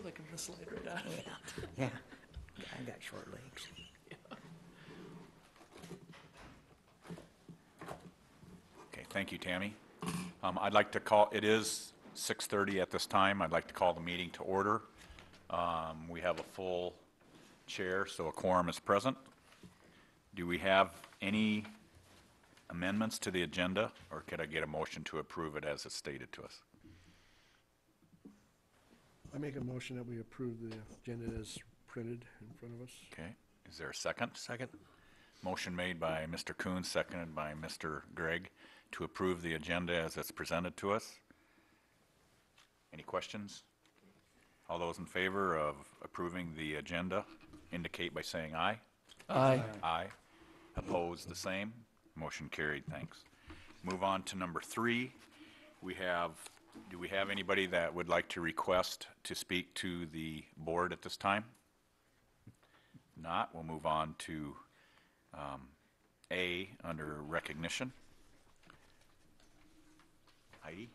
like I'm gonna slide right down. Yeah, I got short legs. Okay, thank you, Tammy. I'd like to call, it is 6:30 at this time. I'd like to call the meeting to order. We have a full chair, so a quorum is present. Do we have any amendments to the agenda, or could I get a motion to approve it as it's stated to us? I make a motion that we approve the agenda as printed in front of us. Okay, is there a second? Second. Motion made by Mr. Coon, seconded by Mr. Gregg to approve the agenda as it's presented to us. Any questions? All those in favor of approving the agenda indicate by saying aye. Aye. Aye. Opposed, the same. Motion carried, thanks. Move on to number 3. Do we have anybody that would like to request to speak to the board at this time? Not, we'll move on to A under recognition. Heidi?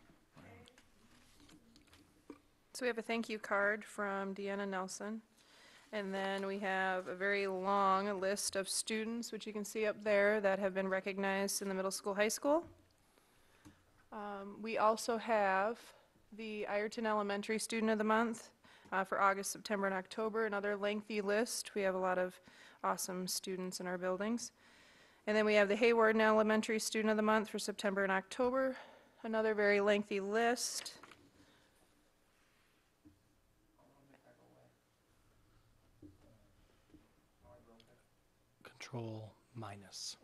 So we have a thank you card from Deanna Nelson. And then we have a very long list of students, which you can see up there, that have been recognized in the middle school, high school. We also have the Ireton Elementary Student of the Month for August, September, and October. Another lengthy list. We have a lot of awesome students in our buildings. And then we have the Haywarden Elementary Student of the Month for September and October. Another very lengthy list. Control minus.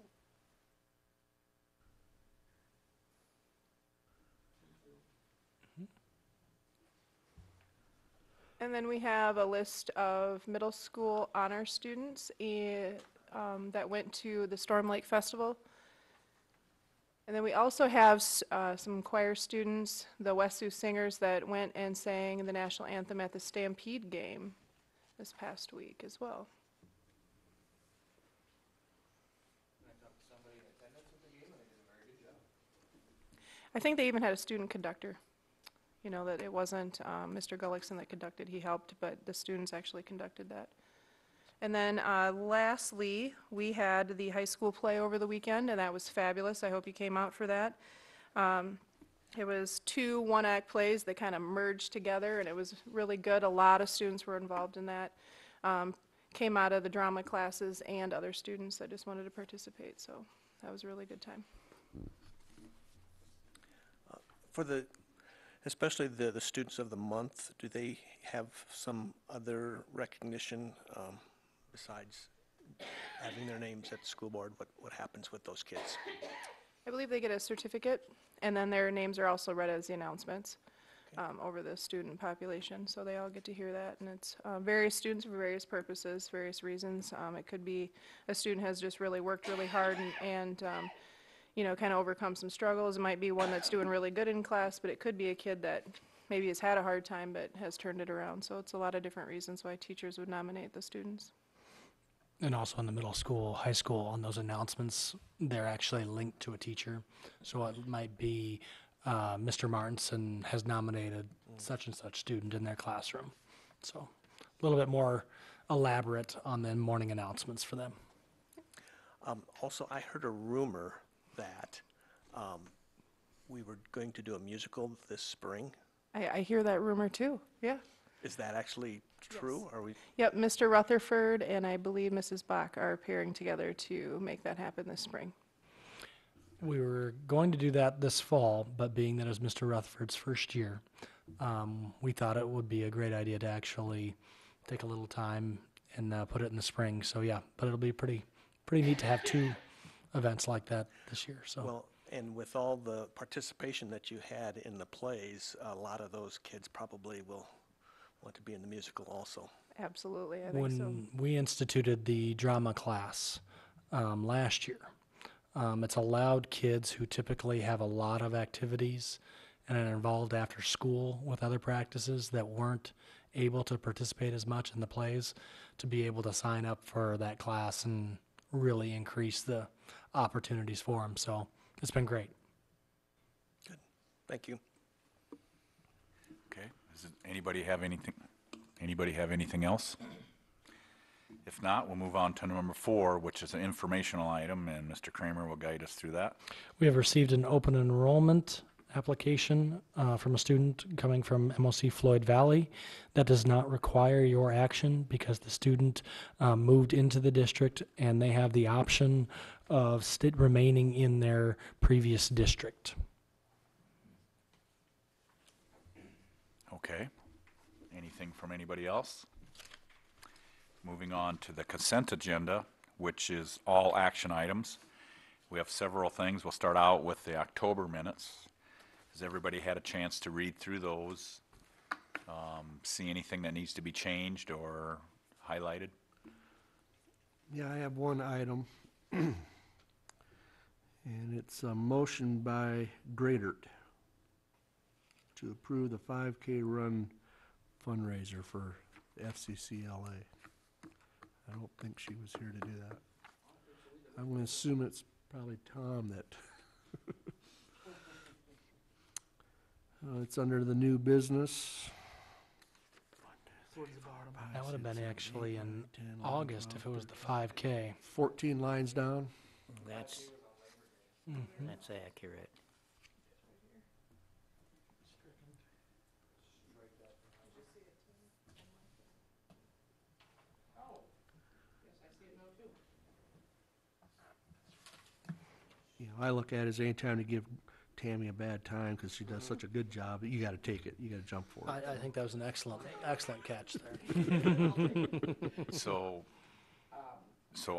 And then we have a list of middle school honor students that went to the Storm Lake Festival. And then we also have some choir students, the West Sioux Singers, that went and sang the national anthem at the Stampede game this past week as well. I think they even had a student conductor. You know, that it wasn't Mr. Gullickson that conducted, he helped, but the students actually conducted that. And then lastly, we had the high school play over the weekend, and that was fabulous. I hope you came out for that. It was 2 one-act plays that kind of merged together, and it was really good. A lot of students were involved in that. Came out of the drama classes and other students that just wanted to participate, so that was a really good time. Especially the students of the month, do they have some other recognition besides having their names at the school board? What happens with those kids? I believe they get a certificate, and then their names are also read as the announcements over the student population, so they all get to hear that. And it's various students for various purposes, various reasons. It could be a student has just really worked really hard and you know, kind of overcome some struggles. It might be one that's doing really good in class, but it could be a kid that maybe has had a hard time but has turned it around. So it's a lot of different reasons why teachers would nominate the students. And also in the middle school, high school, on those announcements, they're actually linked to a teacher. So it might be Mr. Martinson has nominated such and such student in their classroom. So a little bit more elaborate on the morning announcements for them. Also, I heard a rumor that we were going to do a musical this spring. I hear that rumor too, yeah. Is that actually true? Yes. Are we? Yep, Mr. Rutherford and I believe Mrs. Bach are pairing together to make that happen this spring. We were going to do that this fall, but being that it was Mr. Rutherford's first year, we thought it would be a great idea to actually take a little time and put it in the spring. So yeah, but it'll be pretty neat to have 2 events like that this year. So Well, and with all the participation that you had in the plays, a lot of those kids probably will want to be in the musical also. Absolutely, I think so. when we instituted the drama class last year, it's allowed kids who typically have a lot of activities and are involved after school with other practices that weren't able to participate as much in the plays to be able to sign up for that class and really increase the opportunities for them. So it's been great. Good. Thank you. Okay, does anybody have anything Anybody have anything else? If not, we'll move on to number 4, which is an informational item, and Mr. Kramer will guide us through that. We have received an open enrollment application from a student coming from MOC Floyd Valley. That does not require your action because the student moved into the district and they have the option of remaining in their previous district. Okay. Anything from anybody else? Moving on to the consent agenda, which is all action items. We have several things. We'll start out with the October minutes. Has everybody had a chance to read through those? See anything that needs to be changed or highlighted? Yeah, I have one item. And it's a motion by Gradert to approve the 5K run fundraiser for FCCLA. I don't think she was here to do that. I'm going to assume it's probably Tom that. It's under the new business. That would have been actually in August if it was the 5K. 14 lines down. That's accurate. You know, I look at it as any time to give Tammy a bad time because she does such a good job, you got to take it. You got to jump for it. I think that was an excellent catch there. So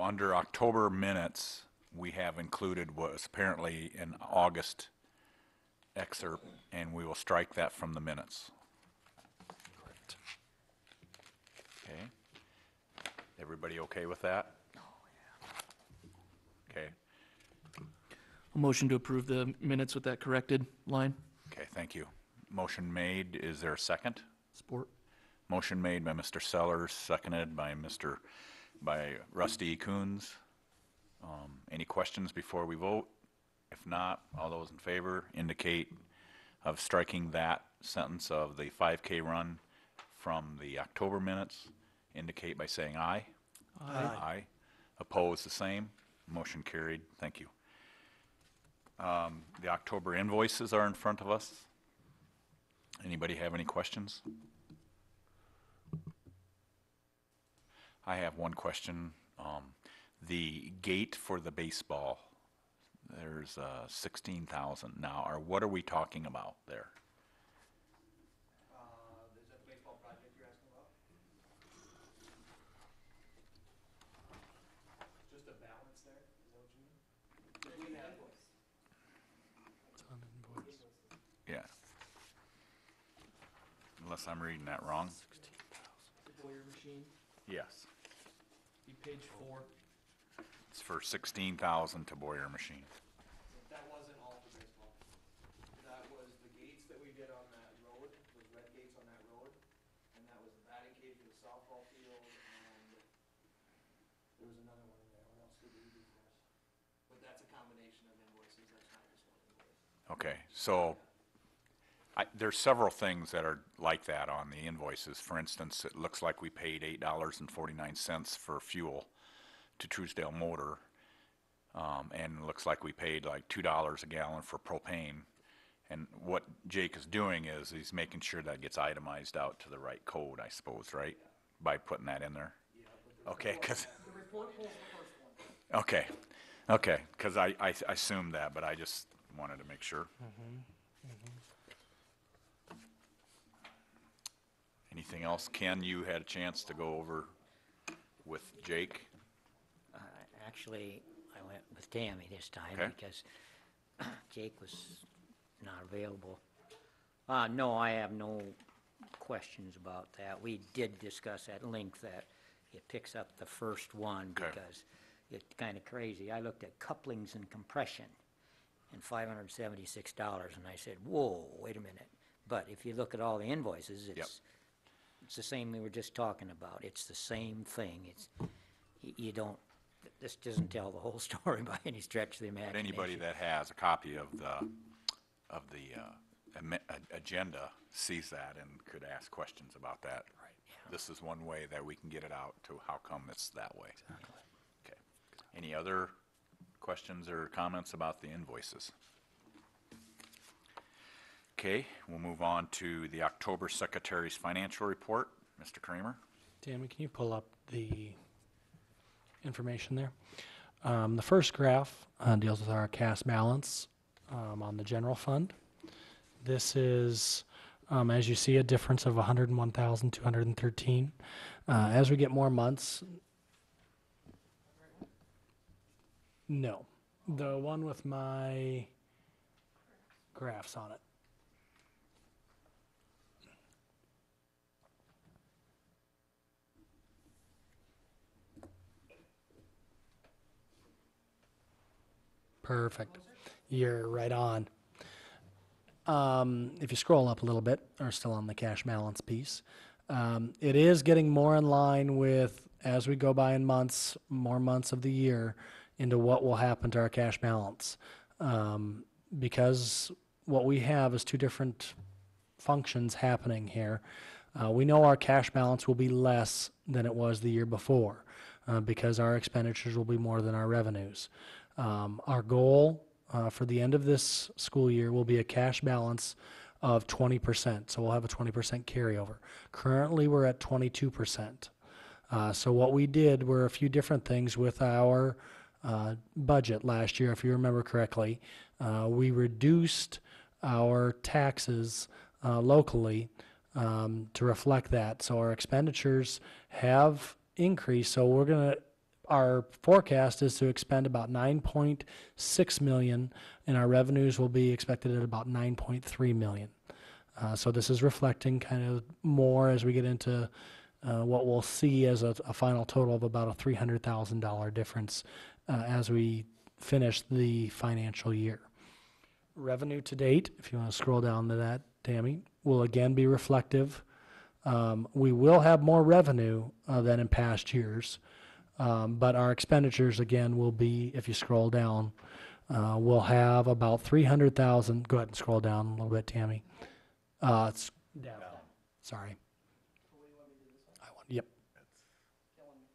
under October minutes, we have included what was apparently an August excerpt, and we will strike that from the minutes. Correct. Okay. Everybody okay with that? Okay. A motion to approve the minutes with that corrected line. Okay, thank you. Motion made. Is there a second? Sport. Motion made by Mr. Sellers, seconded by Rusty Coons. Any questions before we vote? If not, all those in favor indicate of striking that sentence of the 5K run from the October minutes, indicate by saying aye. Aye. Opposed, the same. Motion carried. Thank you. The October invoices are in front of us. Anybody have any questions? I have one question. The gate for the baseball, there's 16,000 now. Or what are we talking about there? Is that the baseball project you're asking about? Just a balance there, is that what you mean? It's on invoice. Yeah. Unless I'm reading that wrong. The Boyer machine, Yes. be page 4. It's for 16,000 to Boyer machine. That wasn't all for baseball. That was the gates that we did on that road, those red gates on that road, and that was the batting cage for the softball field, and there was another one in there. What else did we do for us? But that's a combination of invoices, that's not just one invoice. Okay, so there's several things that are like that on the invoices. For instance, it looks like we paid $8.49 for fuel to Truesdale Motor, and it looks like we paid like $2 a gallon for propane. And what Jake is doing is he's making sure that gets itemized out to the right code, I suppose, right? By putting that in there? Okay, because... Okay, because I assumed that, but I just wanted to make sure. Anything else? Ken, you had a chance to go over with Jake? Actually, I went with Tammy this time Okay. because Jake was not available. No, I have no questions about that. We did discuss at length that it picks up the first one Okay. because it's kind of crazy. I looked at couplings and compression and $576, and I said, whoa, wait a minute. But if you look at all the invoices, it's the same we were just talking about. It's the same thing. It's, you don't, this doesn't tell the whole story by any stretch of the But imagination. anybody that has a copy of the agenda sees that and could ask questions about that. This is one way that we can get it out to how come it's that way. Okay. Any other questions or comments about the invoices? Okay, we'll move on to the October Secretary's financial report. Mr. Kramer? Tammy, can you pull up the information there? The first graph deals with our cash balance on the general fund. This is, as you see, a difference of 101,213. As we get more months, no, the one with my graphs on it. Perfect. You're right on. If you scroll up a little bit, or still on the cash balance piece, it is getting more in line with, as we go by in months, more months of the year, into what will happen to our cash balance. Because what we have is two different functions happening here. We know our cash balance will be less than it was the year before, because our expenditures will be more than our revenues. Our goal for the end of this school year will be a cash balance of 20%. So we'll have a 20% carryover. Currently, we're at 22%. So what we did were a few different things with our budget last year. If you remember correctly, we reduced our taxes locally to reflect that. So our expenditures have increased. So our forecast is to expend about 9.6 million, and our revenues will be expected at about 9.3 million. So this is reflecting kind of more as we get into what we'll see as a final total of about a $300,000 difference as we finish the financial year. Revenue to date, if you want to scroll down to that, Tammy, will again be reflective. We will have more revenue than in past years. But our expenditures, again, will be, if you scroll down, we'll have about 300,000. Go ahead and scroll down a little bit, Tammy. It's down. Sorry. Yep.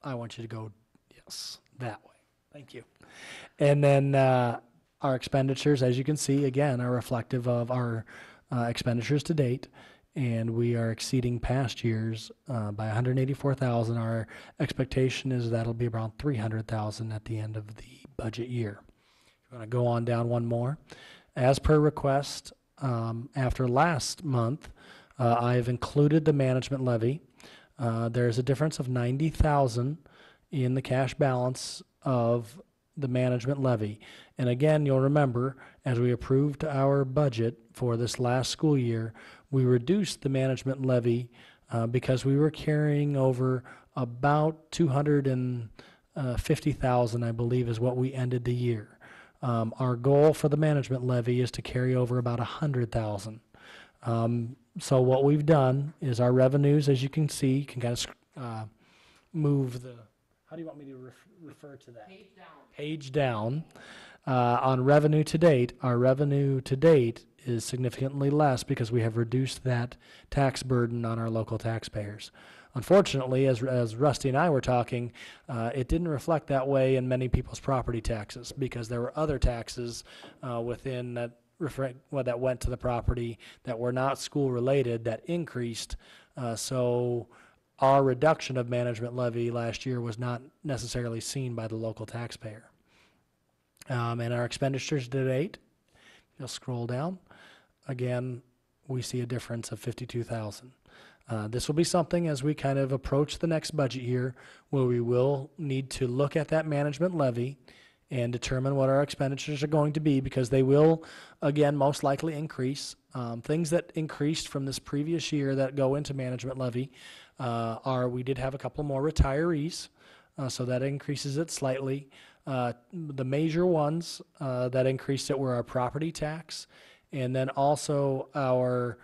I want you to go, yes, that way. Thank you. And then our expenditures, as you can see, again, are reflective of our expenditures to date. And we are exceeding past years by 184,000. Our expectation is that'll be around 300,000 at the end of the budget year. If you want to go on down one more, as per request, after last month, I've included the management levy. There's a difference of 90,000 in the cash balance of the management levy. And again, you'll remember, as we approved our budget for this last school year, we reduced the management levy because we were carrying over about 250,000, I believe, is what we ended the year. Our goal for the management levy is to carry over about 100,000. So what we've done is our revenues, as you can see, you can kind of move the, how do you want me to refer to that? Page down. Page down. On revenue to date, our revenue to date is significantly less because we have reduced that tax burden on our local taxpayers. Unfortunately, as Rusty and I were talking, it didn't reflect that way in many people's property taxes because there were other taxes within that that went to the property that were not school related that increased. So our reduction of management levy last year was not necessarily seen by the local taxpayer. And our expenditures to date, you'll scroll down. Again, we see a difference of 52,000. This will be something as we kind of approach the next budget year where we will need to look at that management levy and determine what our expenditures are going to be because they will, again, most likely increase. Things that increased from this previous year that go into management levy we did have a couple more retirees, so that increases it slightly. The major ones that increased it were our property tax and then also our,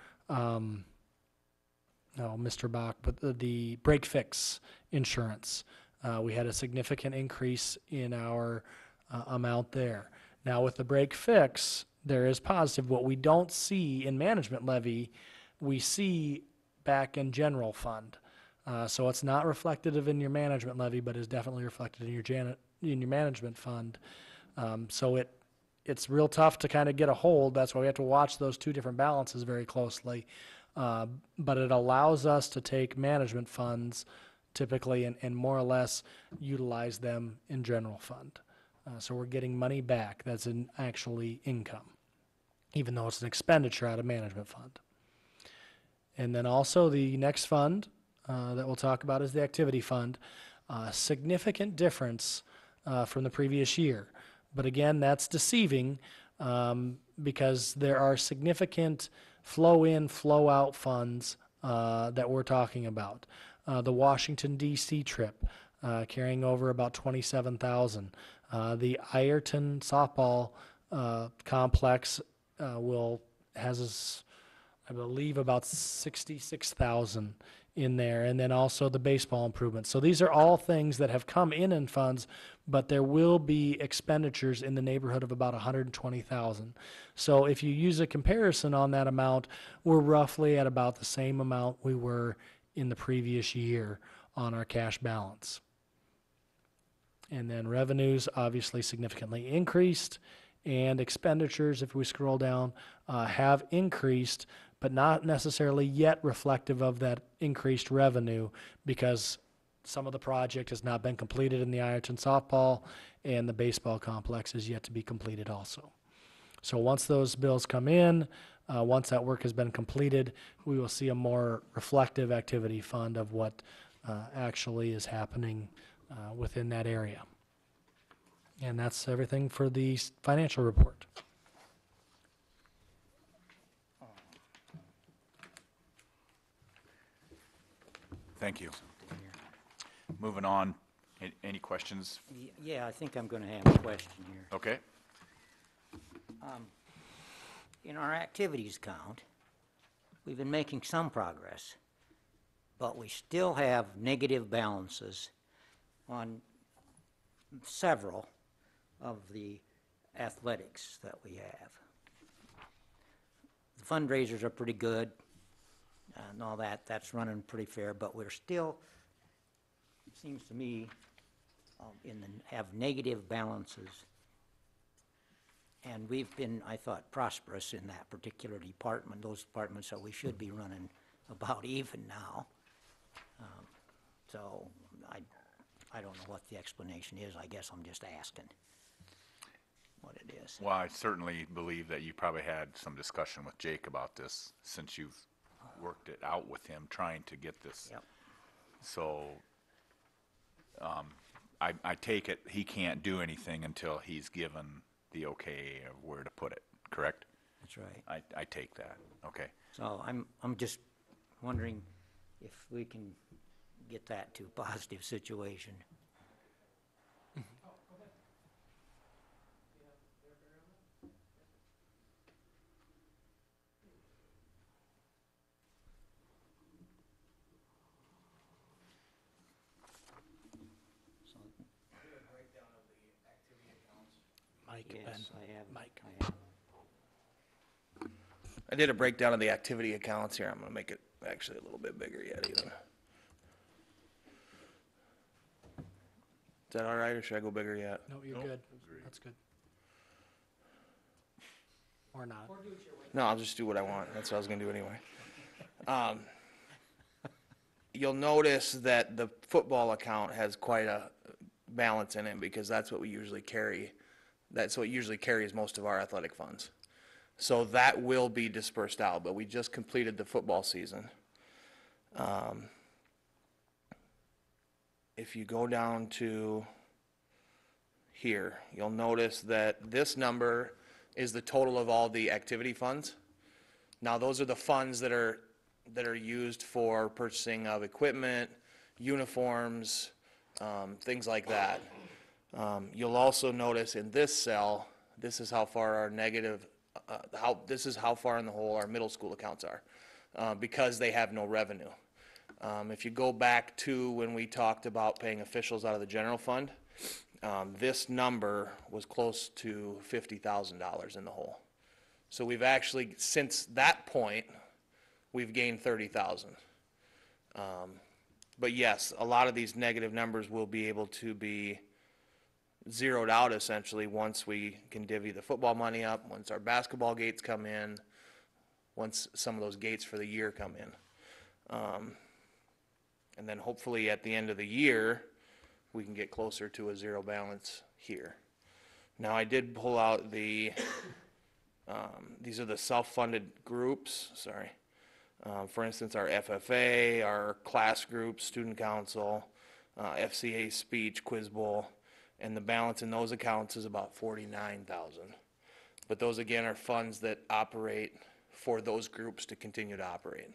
Mr. Bach, but the break fix insurance. We had a significant increase in our amount there. Now with the break fix, there is positive. What we don't see in management levy, we see back in general fund. So it's not reflected in your management levy, but is definitely reflected in your management fund. So it's real tough to kind of get a hold. That's why we have to watch those two different balances very closely. But it allows us to take management funds typically and more or less utilize them in general fund. So we're getting money back that's in actually income, even though it's an expenditure out of management fund. And then also the next fund that we'll talk about is the activity fund. Significant difference from the previous year. But again, that's deceiving because there are significant flow in, flow out funds that we're talking about. The Washington, D.C. trip carrying over about $27,000. The Ironton softball complex has, I believe, about $66,000 in there, and then also the baseball improvements. So these are all things that have come in funds, but there will be expenditures in the neighborhood of about $120,000. So if you use a comparison on that amount, we're roughly at about the same amount we were in the previous year on our cash balance. And then revenues obviously significantly increased, and expenditures, if we scroll down, have increased, but not necessarily yet reflective of that increased revenue because some of the project has not been completed in the Ironton softball, and the baseball complex is yet to be completed also. So once those bills come in, once that work has been completed, we will see a more reflective activity fund of what actually is happening within that area. And that's everything for the financial report. Thank you. Moving on, any questions? Yeah, I think I'm going to have a question here. Okay. In our activities count, we've been making some progress, but we still have negative balances on several of the athletics that we have. The fundraisers are pretty good and all that, that's running pretty fair, but we're still, it seems to me, have negative balances. And we've been, I thought, prosperous in that particular department, those departments, so we should be running about even now. So I don't know what the explanation is. I guess I'm just asking what it is. Well, I certainly believe that you probably had some discussion with Jake about this since you've worked it out with him, trying to get this. Yep. So I take it he can't do anything until he's given the okay of where to put it, correct? That's right. I take that, okay. So I'm just wondering if we can get that to a positive situation. Mike, Yes, Ben, I have. Mike. I have. I did a breakdown of the activity accounts here. I'm gonna make it actually a little bit bigger yet even. Is that all right, or should I go bigger yet? No, you're good. That's good. Or not. No, I'll just do what I want. That's what I was gonna do anyway. You'll notice that the football account has quite a balance in it because that's what we usually carry. That's what usually carries most of our athletic funds. So that will be dispersed out, but we just completed the football season. If you go down to here, you'll notice that this number is the total of all the activity funds. Now, those are the funds that are used for purchasing of equipment, uniforms, things like that. You'll also notice in this cell, this is how far our negative, this is how far in the hole our middle school accounts are, because they have no revenue. If you go back to when we talked about paying officials out of the general fund, this number was close to $50,000 in the hole. So we've actually, since that point, we've gained 30,000. But yes, a lot of these negative numbers will be able to be zeroed out essentially once we can divvy the football money up, once our basketball gates come in, once some of those gates for the year come in. And then hopefully at the end of the year, we can get closer to a zero balance here. Now, I did pull out the, these are the self-funded groups, sorry. For instance, our FFA, our class groups, student council, FCA speech, quiz bowl, and the balance in those accounts is about 49,000. But those again are funds that operate for those groups to continue to operate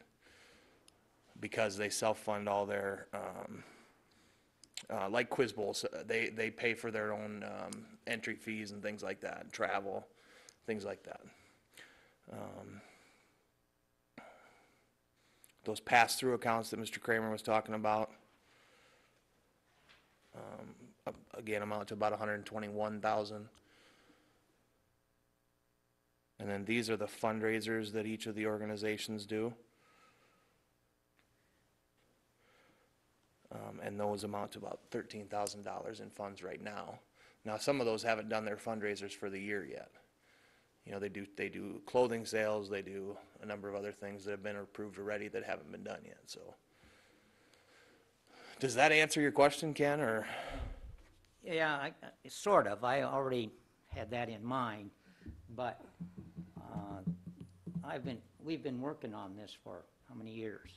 because they self-fund all their, like quiz bowls, they pay for their own entry fees and things like that, travel, things like that. Those pass-through accounts that Mr. Kramer was talking about, again, amount to about 121,000. And then these are the fundraisers that each of the organizations do. And those amount to about $13,000 in funds right now. Now, some of those haven't done their fundraisers for the year yet. You know, they do clothing sales, they do a number of other things that have been approved already that haven't been done yet, so. Does that answer your question, Ken, or? Yeah, sort of. I already had that in mind, but we've been working on this for how many years?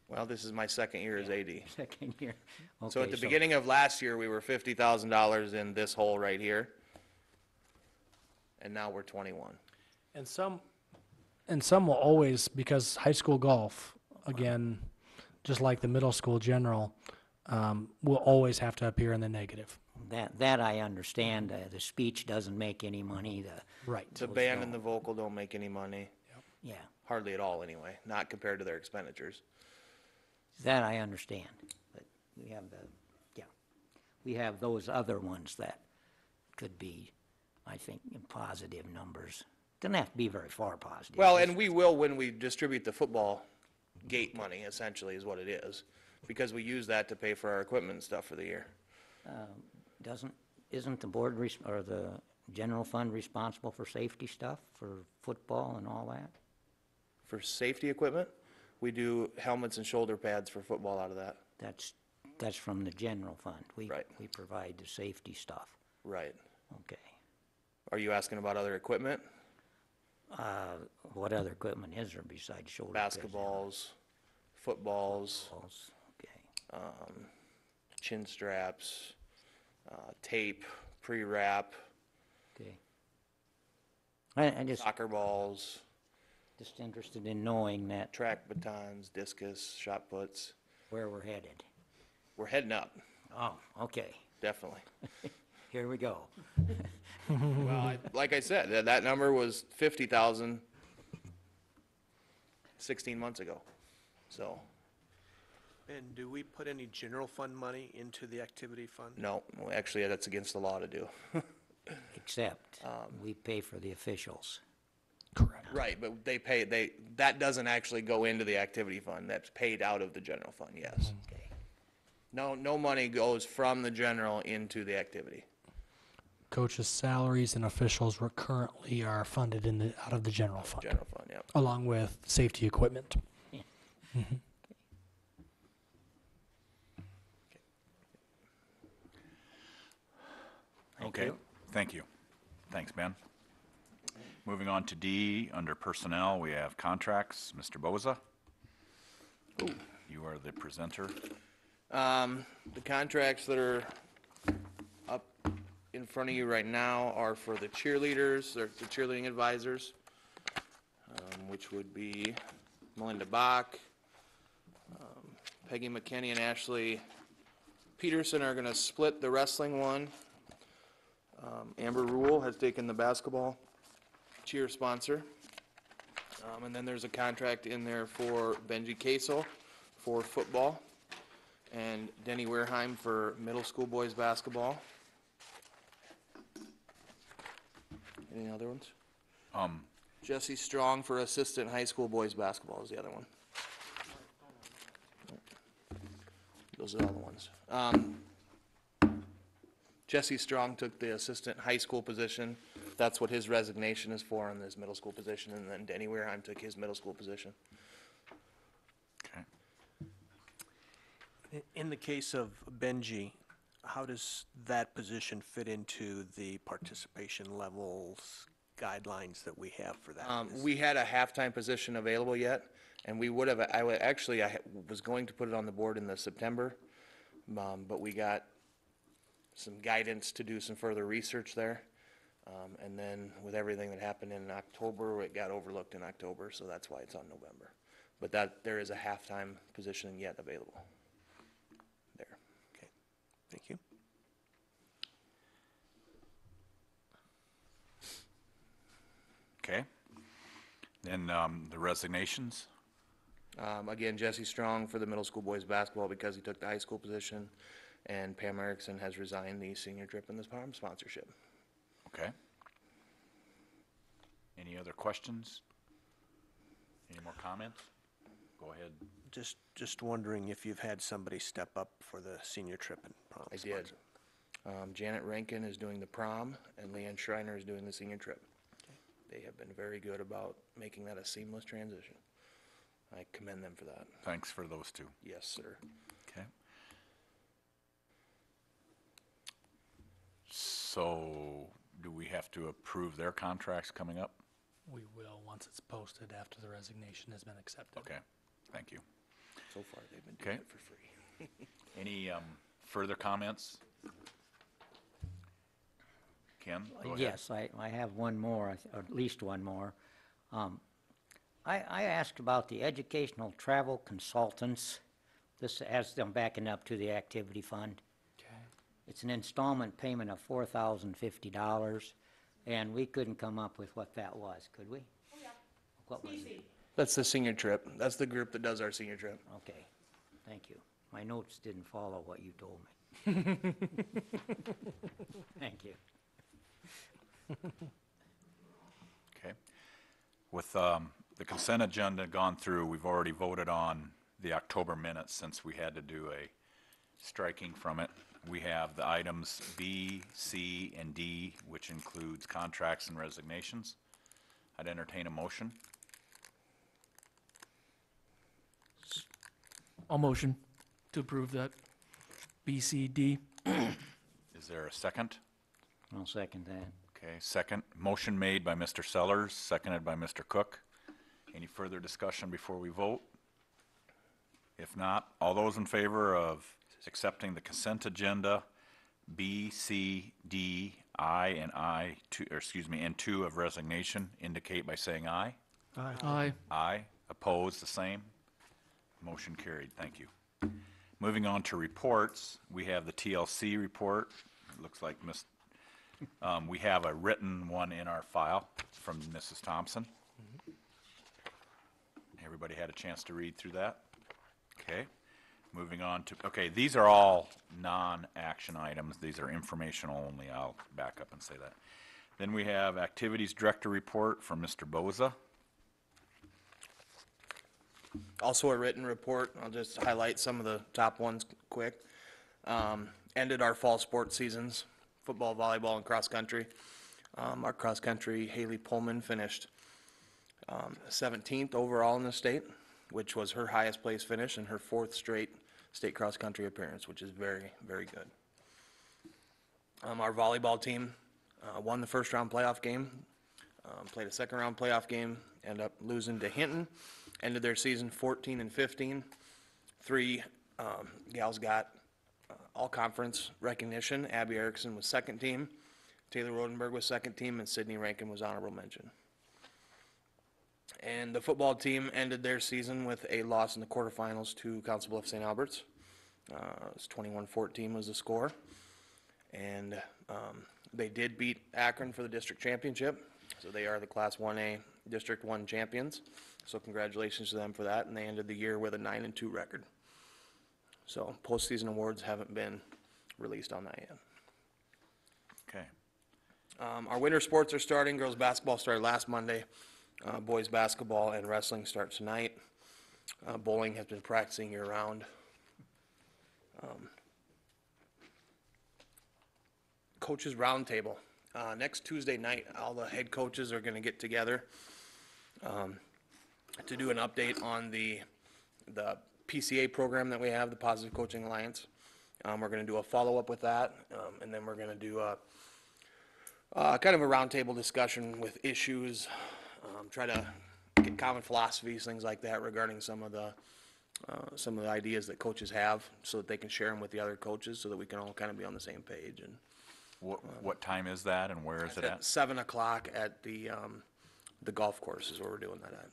Well, this is my second year as AD. Second year. So Okay, at the beginning of last year, we were $50,000 in this hole right here. And now we're 21. And some will always, because high school golf, again, just like the middle school general, will always have to appear in the negative. That I understand. The speech doesn't make any money. Right. The band and the vocal don't make any money, Yeah, hardly at all anyway, not compared to their expenditures. that I understand. But we have we have those other ones that could be, I think, in positive numbers. Doesn't have to be very far positive. Well, and we will when we distribute the football gate money, essentially, is what it is, because we use that to pay for our equipment and stuff for the year. Isn't the board or the general fund responsible for safety stuff, for football and all that? For safety equipment, we do helmets and shoulder pads for football out of that. That's from the general fund. Right. We provide the safety stuff. Right. Okay. Are you asking about other equipment? What other equipment is there besides shoulder pads? Basketballs, footballs, Balls, okay. chin straps, tape, pre-wrap, Okay. I soccer balls, just interested in knowing that track batons, discus, shot puts. where we're headed. We're heading up, Oh, okay. definitely. Here we go. Well, like I said, that number was 50,000 16 months ago, so, And do we put any general fund money into the activity fund? no, well, actually, that's against the law to do. Except we pay for the officials. Correct. Right, but that doesn't actually go into the activity fund, that's paid out of the general fund, yes. Okay. No money goes from the general into the activity. Coaches' salaries and officials currently are funded out of the general fund, General fund, yep. along with safety equipment. Okay, thank you. Thanks, Ben. Moving on to D, under personnel, we have contracts. Mr. Boza? You are the presenter. The contracts that are up in front of you right now are for the cheerleaders, or the cheerleading advisors, which would be Melinda Bach, Peggy McKinney and Ashley Peterson are gonna split the wrestling one. Amber Rule has taken the basketball cheer sponsor. And then there's a contract in there for Benji Kasel for football, and Denny Wareheim for middle school boys basketball. Any other ones? Jesse Strong for assistant high school boys basketball is the other one. Those are all the ones. Jesse Strong took the assistant high school position. That's what his resignation is for, in his middle school position, and then Denny Weirheim took his middle school position. Okay. In the case of Benji, how does that position fit into the participation levels guidelines that we have for that? We had a halftime position available yet, and we would have, I was going to put it on the board in the September, but we got some guidance to do some further research there. And then with everything that happened in October, it got overlooked in October, so that's why it's on November. But there is a halftime position yet available there. Okay, thank you. Okay. Then the resignations. Again, Jesse Strong for the middle school boys basketball because he took the high school position, and Pam Erickson has resigned the senior trip and the farm sponsorship. Okay. Any other questions? Any more comments? Go ahead. Just wondering if you've had somebody step up for the senior trip and prom. I did. Janet Rankin is doing the prom, and Leanne Schreiner is doing the senior trip. They have been very good about making that a seamless transition. I commend them for that. Thanks for those two. Yes, sir. Okay. So, do we have to approve their contracts coming up? We will, once it's posted after the resignation has been accepted. Okay, thank you. So far, they've been doing Okay. it for free. Any further comments? Ken, go ahead. Yes, I have one more, or at least one more. I asked about the educational travel consultants. This has them backing up to the activity fund. Okay. It's an installment payment of $4,050, and we couldn't come up with what that was, could we? Oh, yeah. What was it? That's the senior trip. That's the group that does our senior trip. Okay, thank you. My notes didn't follow what you told me. Thank you. Okay. With the consent agenda gone through, we've already voted on the October minutes since we had to do a striking from it. We have the items B, C, and D, which includes contracts and resignations. I'd entertain a motion. I'll motion to approve that BCD. Is there a second? I'll second that. Okay, second. Motion made by Mr. Sellers, seconded by Mr. Cook. Any further discussion before we vote? If not, all those in favor of accepting the consent agenda, B, C, D, and 2 of resignation, indicate by saying aye. Aye. Aye. Opposed, the same. Motion carried. Thank you. Moving on to reports, we have the TLC report. It looks like we have a written one in our file from Mrs. Thompson. Everybody had a chance to read through that? Okay. Moving on to, okay, these are all non-action items. These are informational only. I'll back up and say that. Then we have Activities Director Report from Mr. Boza. Also a written report. I'll just highlight some of the top ones quick. Ended our fall sports seasons, football, volleyball, and cross-country. Our cross-country, Haley Pullman, finished 17th overall in the state, which was her highest place finish and her 4th straight state cross-country appearance, which is very, very good. Our volleyball team won the first round playoff game, played a second round playoff game, ended up losing to Hinton, ended their season 14-15. 3 gals got all-conference recognition. Abby Erickson was second team, Taylor Rodenberg was second team, and Sydney Rankin was honorable mention. And the football team ended their season with a loss in the quarterfinals to Council Bluffs St. Albert's. It was 21-14 was the score. And they did beat Akron for the district championship. So they are the Class 1A District 1 champions. So congratulations to them for that. And they ended the year with a 9-2 record. So postseason awards haven't been released on that yet. Okay. Our winter sports are starting. Girls basketball started last Monday. Boys basketball and wrestling start tonight. Bowling has been practicing year-round. Coaches Roundtable. Next Tuesday night, all the head coaches are going to get together to do an update on the PCA program that we have, the Positive Coaching Alliance. We're going to do a follow-up with that, and then we're going to do a kind of a roundtable discussion with issues, try to get common philosophies, things like that regarding some of the ideas that coaches have, so that they can share them with the other coaches, so that we can all kind of be on the same page. And What time is that and where is it at? 7 o'clock at the golf course is where we're doing that at.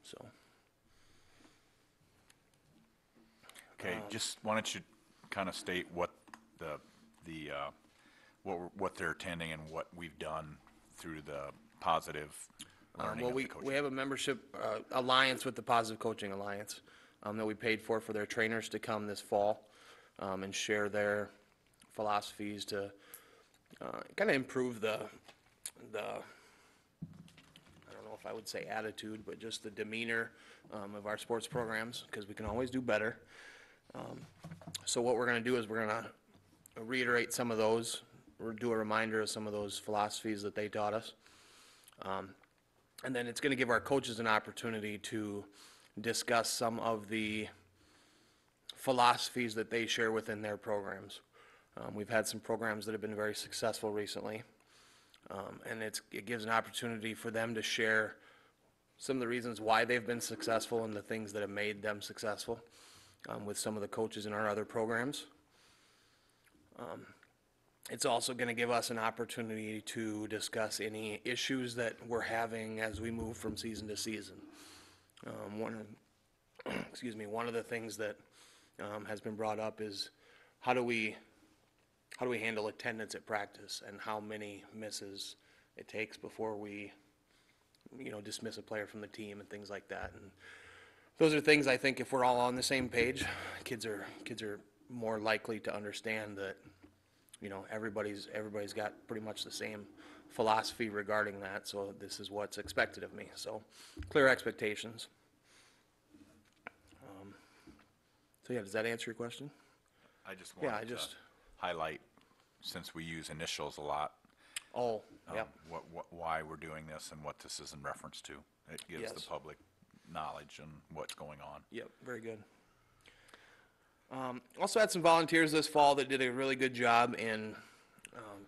So. Okay, just why don't you kind of state what what they're attending and what we've done through the positive learning Well, of the we coaching. have a membership alliance with the Positive Coaching Alliance that we paid for their trainers to come this fall and share their philosophies to kind of improve the I don't know if I would say attitude, but just the demeanor of our sports programs, because we can always do better. So what we're going to do is we're going to reiterate some of those, or do a reminder of some of those philosophies that they taught us. And then it's going to give our coaches an opportunity to discuss some of the philosophies that they share within their programs. We've had some programs that have been very successful recently, and it gives an opportunity for them to share some of the reasons why they've been successful and the things that have made them successful with some of the coaches in our other programs. It's also going to give us an opportunity to discuss any issues that we're having as we move from season to season. One of the things that has been brought up is how do we handle attendance at practice, and how many misses it takes before we, dismiss a player from the team and things like that. And those are things I think if we're all on the same page, kids are more likely to understand that, everybody's got pretty much the same philosophy regarding that, so this is what's expected of me. So clear expectations. So yeah, does that answer your question? I just Yeah, wanted to highlight, since we use initials a lot, Oh, yeah. why we're doing this and what this is in reference to. It gives the Yes. public knowledge and what's going on. Yep, very good. Also had some volunteers this fall that did a really good job in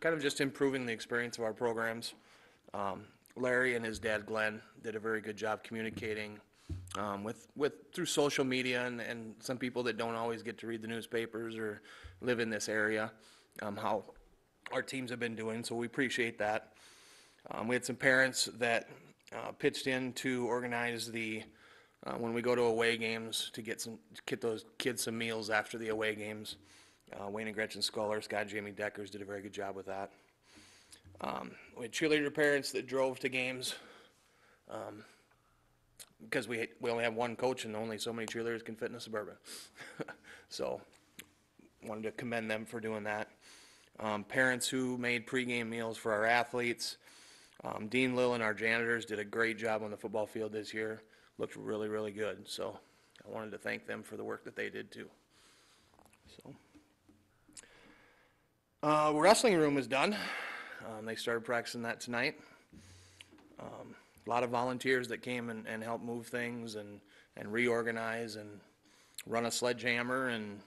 kind of just improving the experience of our programs. Larry and his dad Glenn did a very good job communicating through social media and some people that don't always get to read the newspapers or live in this area, how our teams have been doing, so we appreciate that. We had some parents that pitched in to organize when we go to away games, to get those kids some meals after the away games. Wayne and Gretchen Sculler, Scott and Jamie Deckers did a very good job with that. We had cheerleader parents that drove to games, because we only have one coach and only so many cheerleaders can fit in a Suburban. So wanted to commend them for doing that. Parents who made pregame meals for our athletes. Dean Lill and our janitors did a great job on the football field this year. Looked really, really good. So I wanted to thank them for the work that they did too. So wrestling room is done. They started practicing that tonight. A lot of volunteers that came and helped move things and reorganize and run a sledgehammer and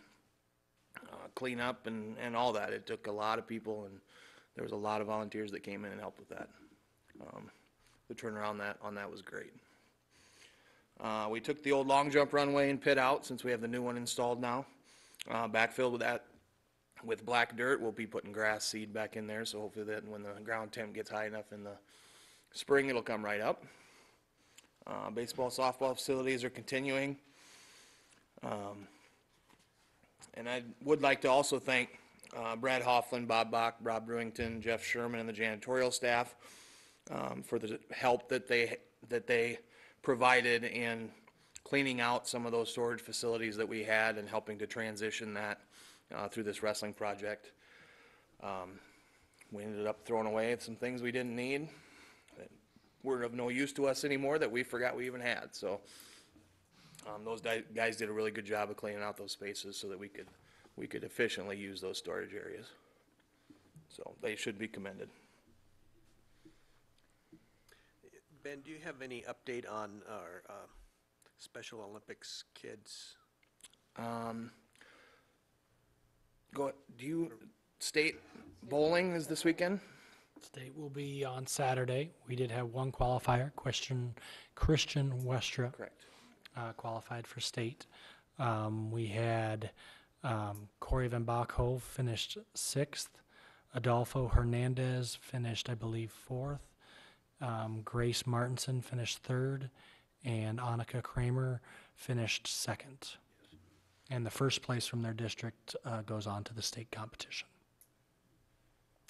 clean up and all that. It took a lot of people, and there was a lot of volunteers that came in and helped with that. The turnaround on that was great. We took the old long jump runway and pit out, since we have the new one installed now. Backfilled with that with black dirt. We'll be putting grass seed back in there, so hopefully that when the ground temp gets high enough in the spring, it'll come right up. Baseball, softball facilities are continuing. And I would like to also thank Brad Hofflin, Bob Bach, Rob Brewington, Jeff Sherman, and the janitorial staff for the help that they provided in cleaning out some of those storage facilities that we had and helping to transition that through this wrestling project. We ended up throwing away some things we didn't need that were of no use to us anymore that we forgot we even had, so. Those guys did a really good job of cleaning out those spaces so that we could efficiently use those storage areas. So they should be commended. Ben, do you have any update on our Special Olympics kids? State bowling is this weekend? State will be on Saturday. We did have one qualifier, Christian Westra. Correct. Qualified for state. We had Corey Van Bachhove finished 6th. Adolfo Hernandez finished, I believe, 4th. Grace Martinson finished 3rd. And Annika Kramer finished 2nd. And the first place from their district goes on to the state competition.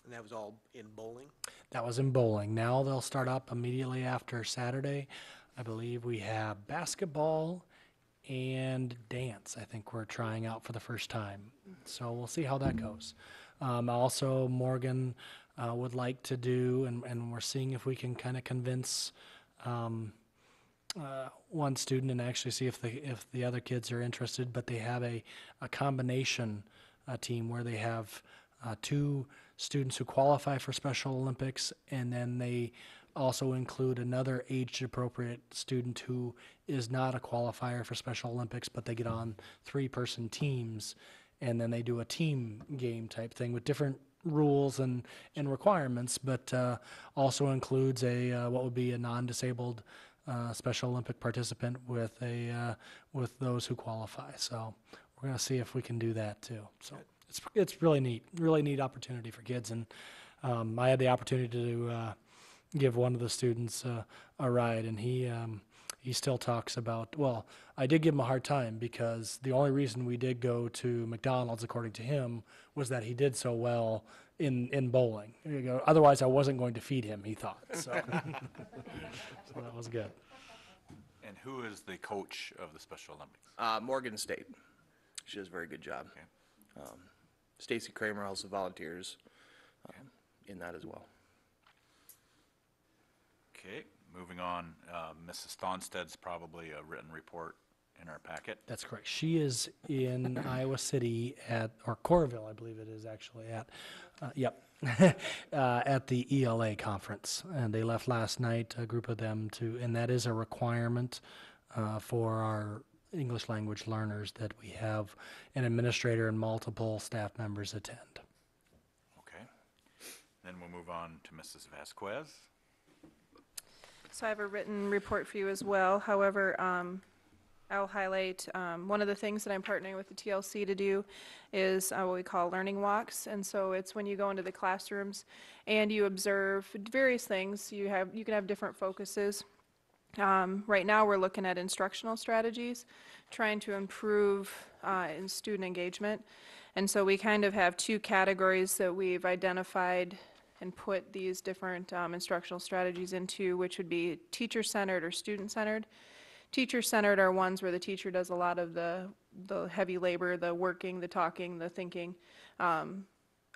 And that was all in bowling? That was in bowling. Now they'll start up immediately after Saturday. I believe we have basketball and dance. I think we're trying out for the first time. So we'll see how that goes. Also, Morgan would like to do, and we're seeing if we can kind of convince one student and actually see if the other kids are interested, but they have a combination team where they have 2 students who qualify for Special Olympics, and then they also include another age-appropriate student who is not a qualifier for Special Olympics, but they get on 3-person teams, and then they do a team game type thing with different rules and requirements, but also includes what would be a non-disabled Special Olympic participant with those who qualify. So we're going to see if we can do that too. So it's really neat opportunity for kids, and I had the opportunity to give one of the students a ride, and he still talks about, well, I did give him a hard time because the only reason we did go to McDonald's, according to him, was that he did so well in bowling. Otherwise, I wasn't going to feed him, he thought. So, so that was good. And who is the coach of the Special Olympics? Morgan State. She does a very good job. Okay. Stacy Kramer also volunteers in that as well. Okay, moving on. Mrs. Thonsted's probably a written report in our packet. That's correct. She is in Iowa City or Coralville, I believe it is actually at the ELA conference. And they left last night, a group of them and that is a requirement for our English language learners that we have an administrator and multiple staff members attend. Okay. Then we'll move on to Mrs. Vasquez. So I have a written report for you as well. However, I'll highlight one of the things that I'm partnering with the TLC to do is what we call learning walks. And so it's when you go into the classrooms and you observe various things. You can have different focuses. Right now we're looking at instructional strategies, trying to improve in student engagement. And so we kind of have 2 categories that we've identified and put these different instructional strategies into, which would be teacher-centered or student-centered. Teacher-centered are ones where the teacher does a lot of the heavy labor, the working, the talking, the thinking.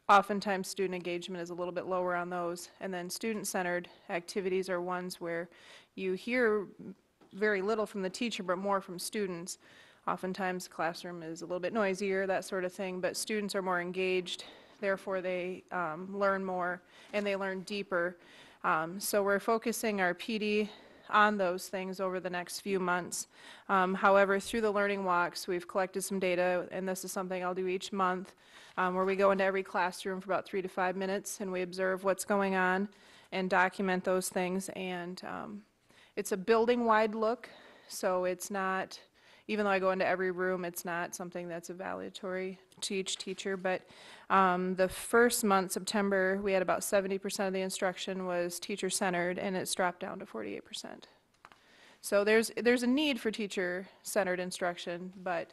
Oftentimes student engagement is a little bit lower on those. And then student-centered activities are ones where you hear very little from the teacher but more from students. Oftentimes the classroom is a little bit noisier, that sort of thing, but students are more engaged. Therefore, they learn more and they learn deeper. So we're focusing our PD on those things over the next few months. However, through the learning walks, we've collected some data, and this is something I'll do each month, where we go into every classroom for about 3 to 5 minutes, and we observe what's going on and document those things. And it's a building-wide look, so it's not, even though I go into every room, it's not something that's evaluatory to each teacher. But the first month, September, we had about 70% of the instruction was teacher-centered, and it's dropped down to 48%. So there's a need for teacher-centered instruction, but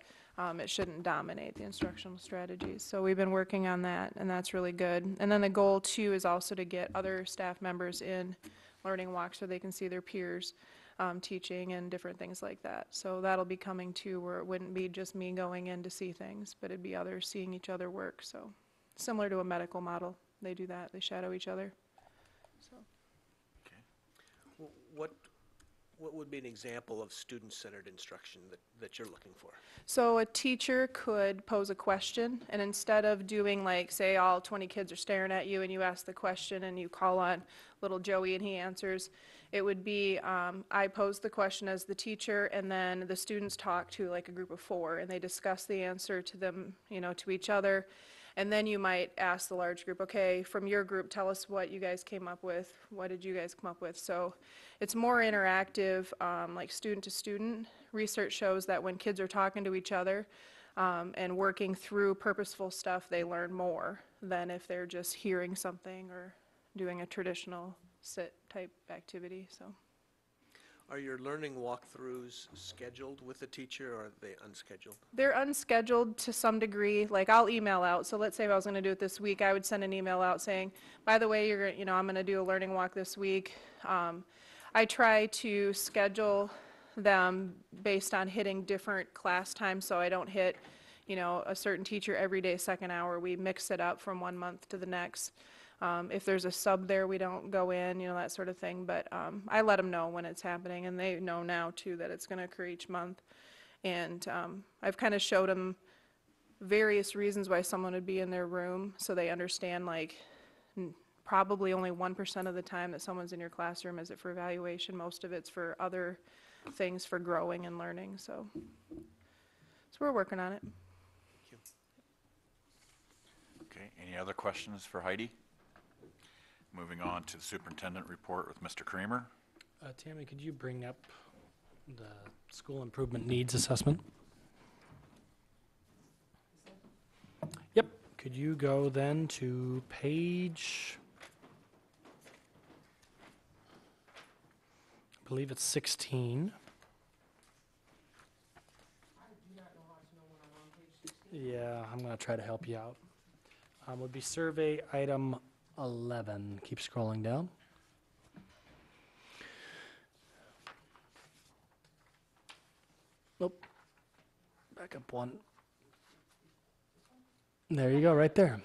it shouldn't dominate the instructional strategies. So we've been working on that, and that's really good. And then the goal, too, is also to get other staff members in learning walks so they can see their peers teaching and different things like that. So that'll be coming too, where it wouldn't be just me going in to see things, but it'd be others seeing each other work. So similar to a medical model they do that. They shadow each other. So. What would be an example of student-centered instruction that you're looking for? So a teacher could pose a question, and instead of doing like, say all 20 kids are staring at you and you ask the question and you call on little Joey and he answers, it would be, I pose the question as the teacher, and then the students talk to like a group of 4 and they discuss the answer to them, you know, to each other. And then you might ask the large group, okay, from your group, tell us what you guys came up with. What did you guys come up with? So it's more interactive, like student to student. Research shows that when kids are talking to each other and working through purposeful stuff, they learn more than if they're just hearing something or doing a traditional sit type activity. So. Are your learning walkthroughs scheduled with the teacher, or are they unscheduled? They're unscheduled to some degree. Like I'll email out. So let's say if I was going to do it this week, I would send an email out saying, by the way, I'm going to do a learning walk this week. I try to schedule them based on hitting different class times, so I don't hit, a certain teacher every day, second hour. We mix it up from one month to the next. If there's a sub there, we don't go in, that sort of thing. But I let them know when it's happening, and they know now, too, that it's going to occur each month. And I've kind of showed them various reasons why someone would be in their room, so they understand, like, probably only 1% of the time that someone's in your classroom is it for evaluation. Most of it's for other things, for growing and learning. So we're working on it. Okay, any other questions for Heidi? Moving on to the superintendent report with Mr. Kramer. Tammy, could you bring up the school improvement needs assessment? Yep. Could you go then to page, I believe it's 16. Yeah, I'm going to try to help you out. Would be survey item 11. Keep scrolling down. Nope. Back up one. There you go, right there.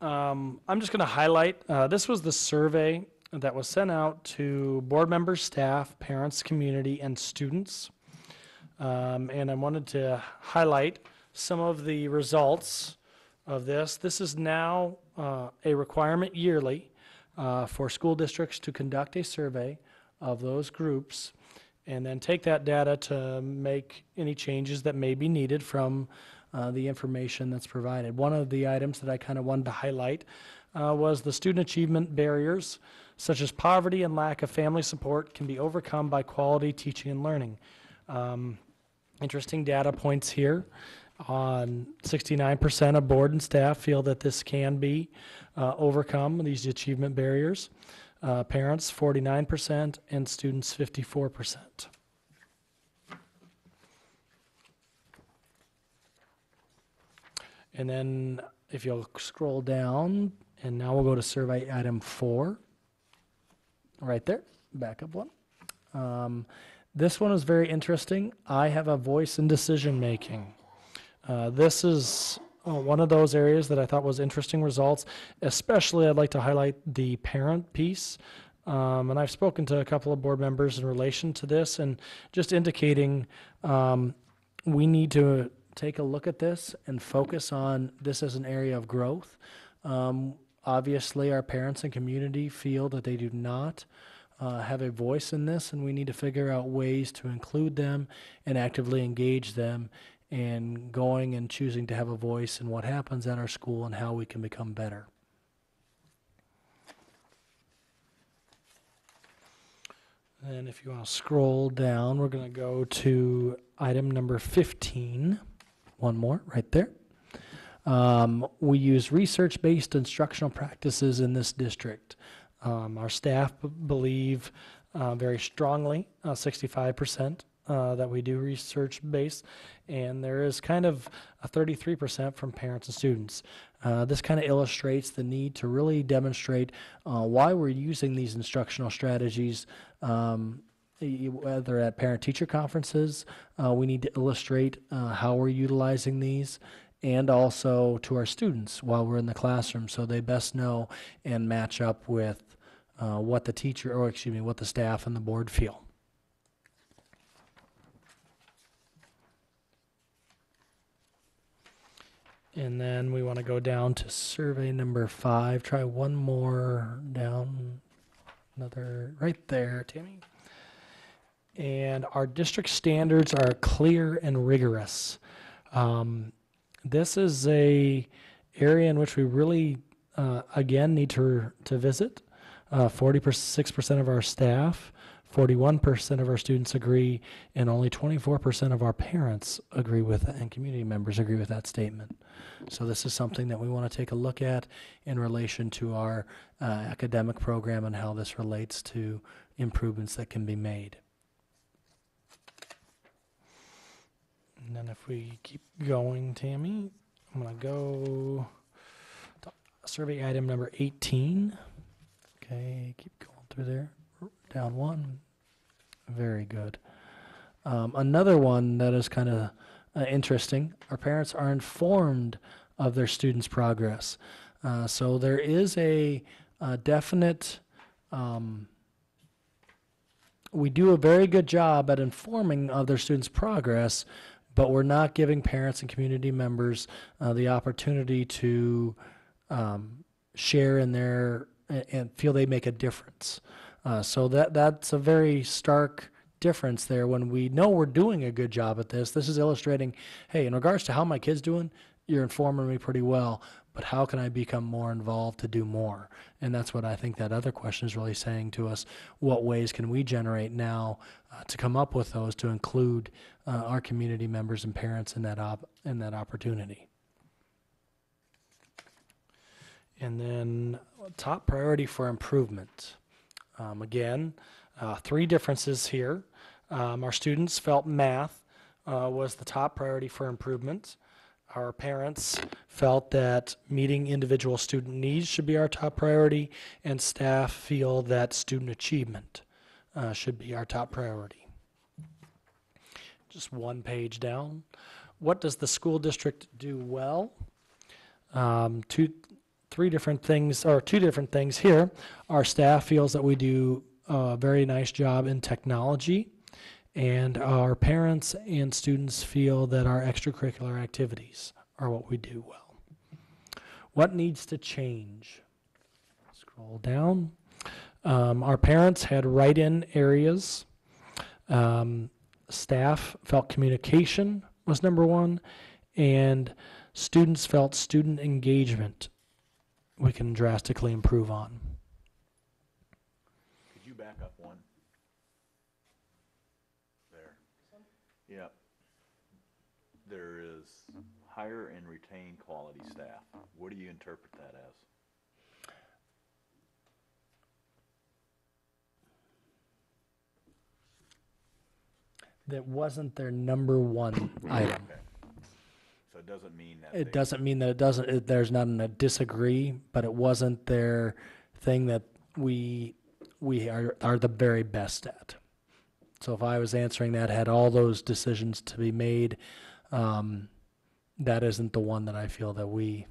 I'm just going to highlight, this was the survey that was sent out to board members, staff, parents, community, and students. And I wanted to highlight some of the results of this. This is now a requirement yearly for school districts to conduct a survey of those groups and then take that data to make any changes that may be needed from the information that's provided. One of the items that I kind of wanted to highlight was the student achievement barriers, such as poverty and lack of family support, can be overcome by quality teaching and learning. Interesting data points here. On 69% of board and staff feel that this can be overcome, these achievement barriers. Parents, 49%, and students, 54%. And then if you'll scroll down, and now we'll go to survey item 4. Right there, back up one. This one is very interesting. I have a voice in decision making. This is one of those areas that I thought was interesting results. Especially, I'd like to highlight the parent piece. And I've spoken to a couple of board members in relation to this and just indicating we need to take a look at this and focus on this as an area of growth. Obviously, our parents and community feel that they do not have a voice in this, and we need to figure out ways to include them and actively engage them in going and choosing to have a voice in what happens at our school and how we can become better. And if you want to scroll down, we're going to go to item number 15. One more right there. We use research-based instructional practices in this district. Our staff believe very strongly, 65%, that we do research-based, and there is kind of a 33% from parents and students. This kind of illustrates the need to really demonstrate why we're using these instructional strategies, whether at parent-teacher conferences. We need to illustrate how we're utilizing these and also to our students while we're in the classroom, so they best know and match up with what the teacher, or excuse me, what the staff and the board feel. And then we want to go down to survey number 5. Try one more down. Another right there, Tammy. And our district standards are clear and rigorous. This is a area in which we really, again, need to visit. 46% of our staff, 41% of our students agree, and only 24% of our parents agree with that, and community members agree with that statement. So this is something that we want to take a look at in relation to our academic program and how this relates to improvements that can be made. And then if we keep going, Tammy, I'm going to go to survey item number 18. Okay, keep going through there. Down one. Very good. Another one that is kind of interesting. Our parents are informed of their students' progress. So there is a definite, we do a very good job at informing of their students' progress, but we're not giving parents and community members the opportunity to share in their, and feel they make a difference. So that's a very stark difference there when we know we're doing a good job at this. This is illustrating, hey, in regards to how my kid's doing, you're informing me pretty well, but how can I become more involved to do more? And that's what I think that other question is really saying to us. What ways can we generate now to come up with those to include our community members and parents in that opportunity? And then top priority for improvement. Again, 3 differences here. Our students felt math was the top priority for improvement. Our parents felt that meeting individual student needs should be our top priority, and staff feel that student achievement should be our top priority. Just one page down. What does the school district do well? Two different things here. Our staff feels that we do a very nice job in technology, and our parents and students feel that our extracurricular activities are what we do well. What needs to change? Scroll down. Our parents had write-in areas. Staff felt communication was number 1, and students felt student engagement we can drastically improve on. Could you back up one? There. Yep. There is hire and retain quality staff. What do you interpret that as? That wasn't their number 1 item. Okay. So it doesn't mean that It doesn't mean that there's not a disagree, but it wasn't their thing that we are the very best at. So if I was answering that, had all those decisions to be made, that isn't the one that I feel that we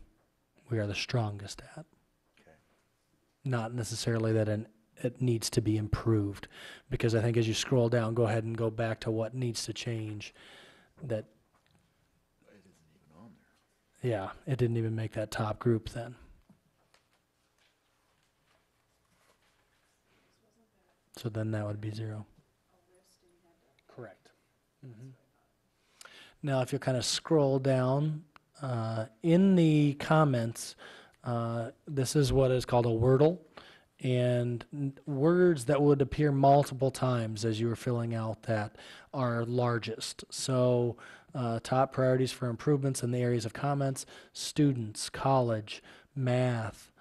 are the strongest at. Okay. Not necessarily that it needs to be improved, because I think as you scroll down, go ahead and go back to what needs to change. That It isn't even on there. yeah, it didn't even make that top group then. So then that would be 0. Correct. Now, if you kind of scroll down in the comments, this is what is called a wordle, and words that would appear multiple times as you were filling out that are largest. So top priorities for improvements in the areas of comments: students, college, math.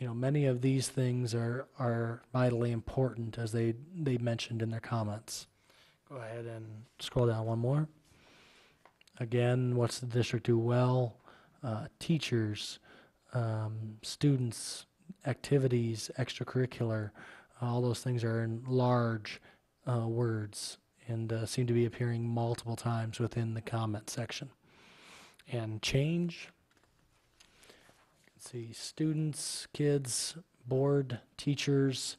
Many of these things are vitally important, as they mentioned in their comments. Go ahead and scroll down one more. Again, what's the district do well? Teachers, students, activities, extracurricular, all those things are in large words and seem to be appearing multiple times within the comment section. and change. Let's see, students, kids, board, teachers,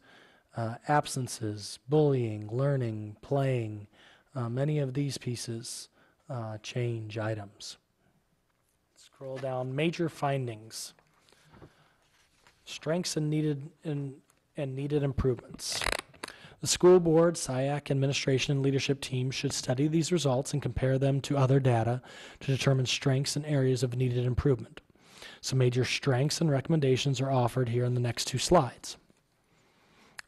absences, bullying, learning, playing, many of these pieces change items. Scroll down, major findings. Strengths and needed improvements. The school board, SIAC administration, and leadership team should study these results and compare them to other data to determine strengths and areas of needed improvement. Some major strengths and recommendations are offered here in the next 2 slides.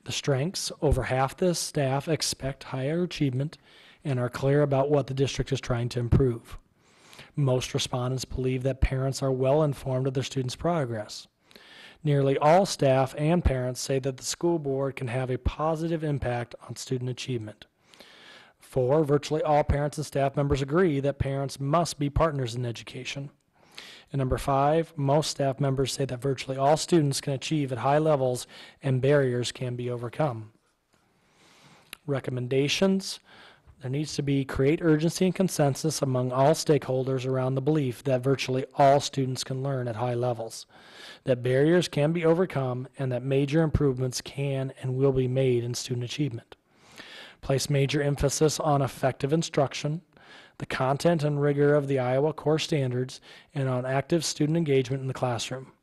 The strengths: over half the staff expect higher achievement and are clear about what the district is trying to improve. Most respondents believe that parents are well informed of their students' progress. Nearly all staff and parents say that the school board can have a positive impact on student achievement. 4, virtually all parents and staff members agree that parents must be partners in education. And number 5, most staff members say that virtually all students can achieve at high levels and barriers can be overcome. Recommendations: there needs to be create urgency and consensus among all stakeholders around the belief that virtually all students can learn at high levels, that barriers can be overcome, and that major improvements can and will be made in student achievement. Place major emphasis on effective instruction, the content and rigor of the Iowa core standards, and on active student engagement in the classroom.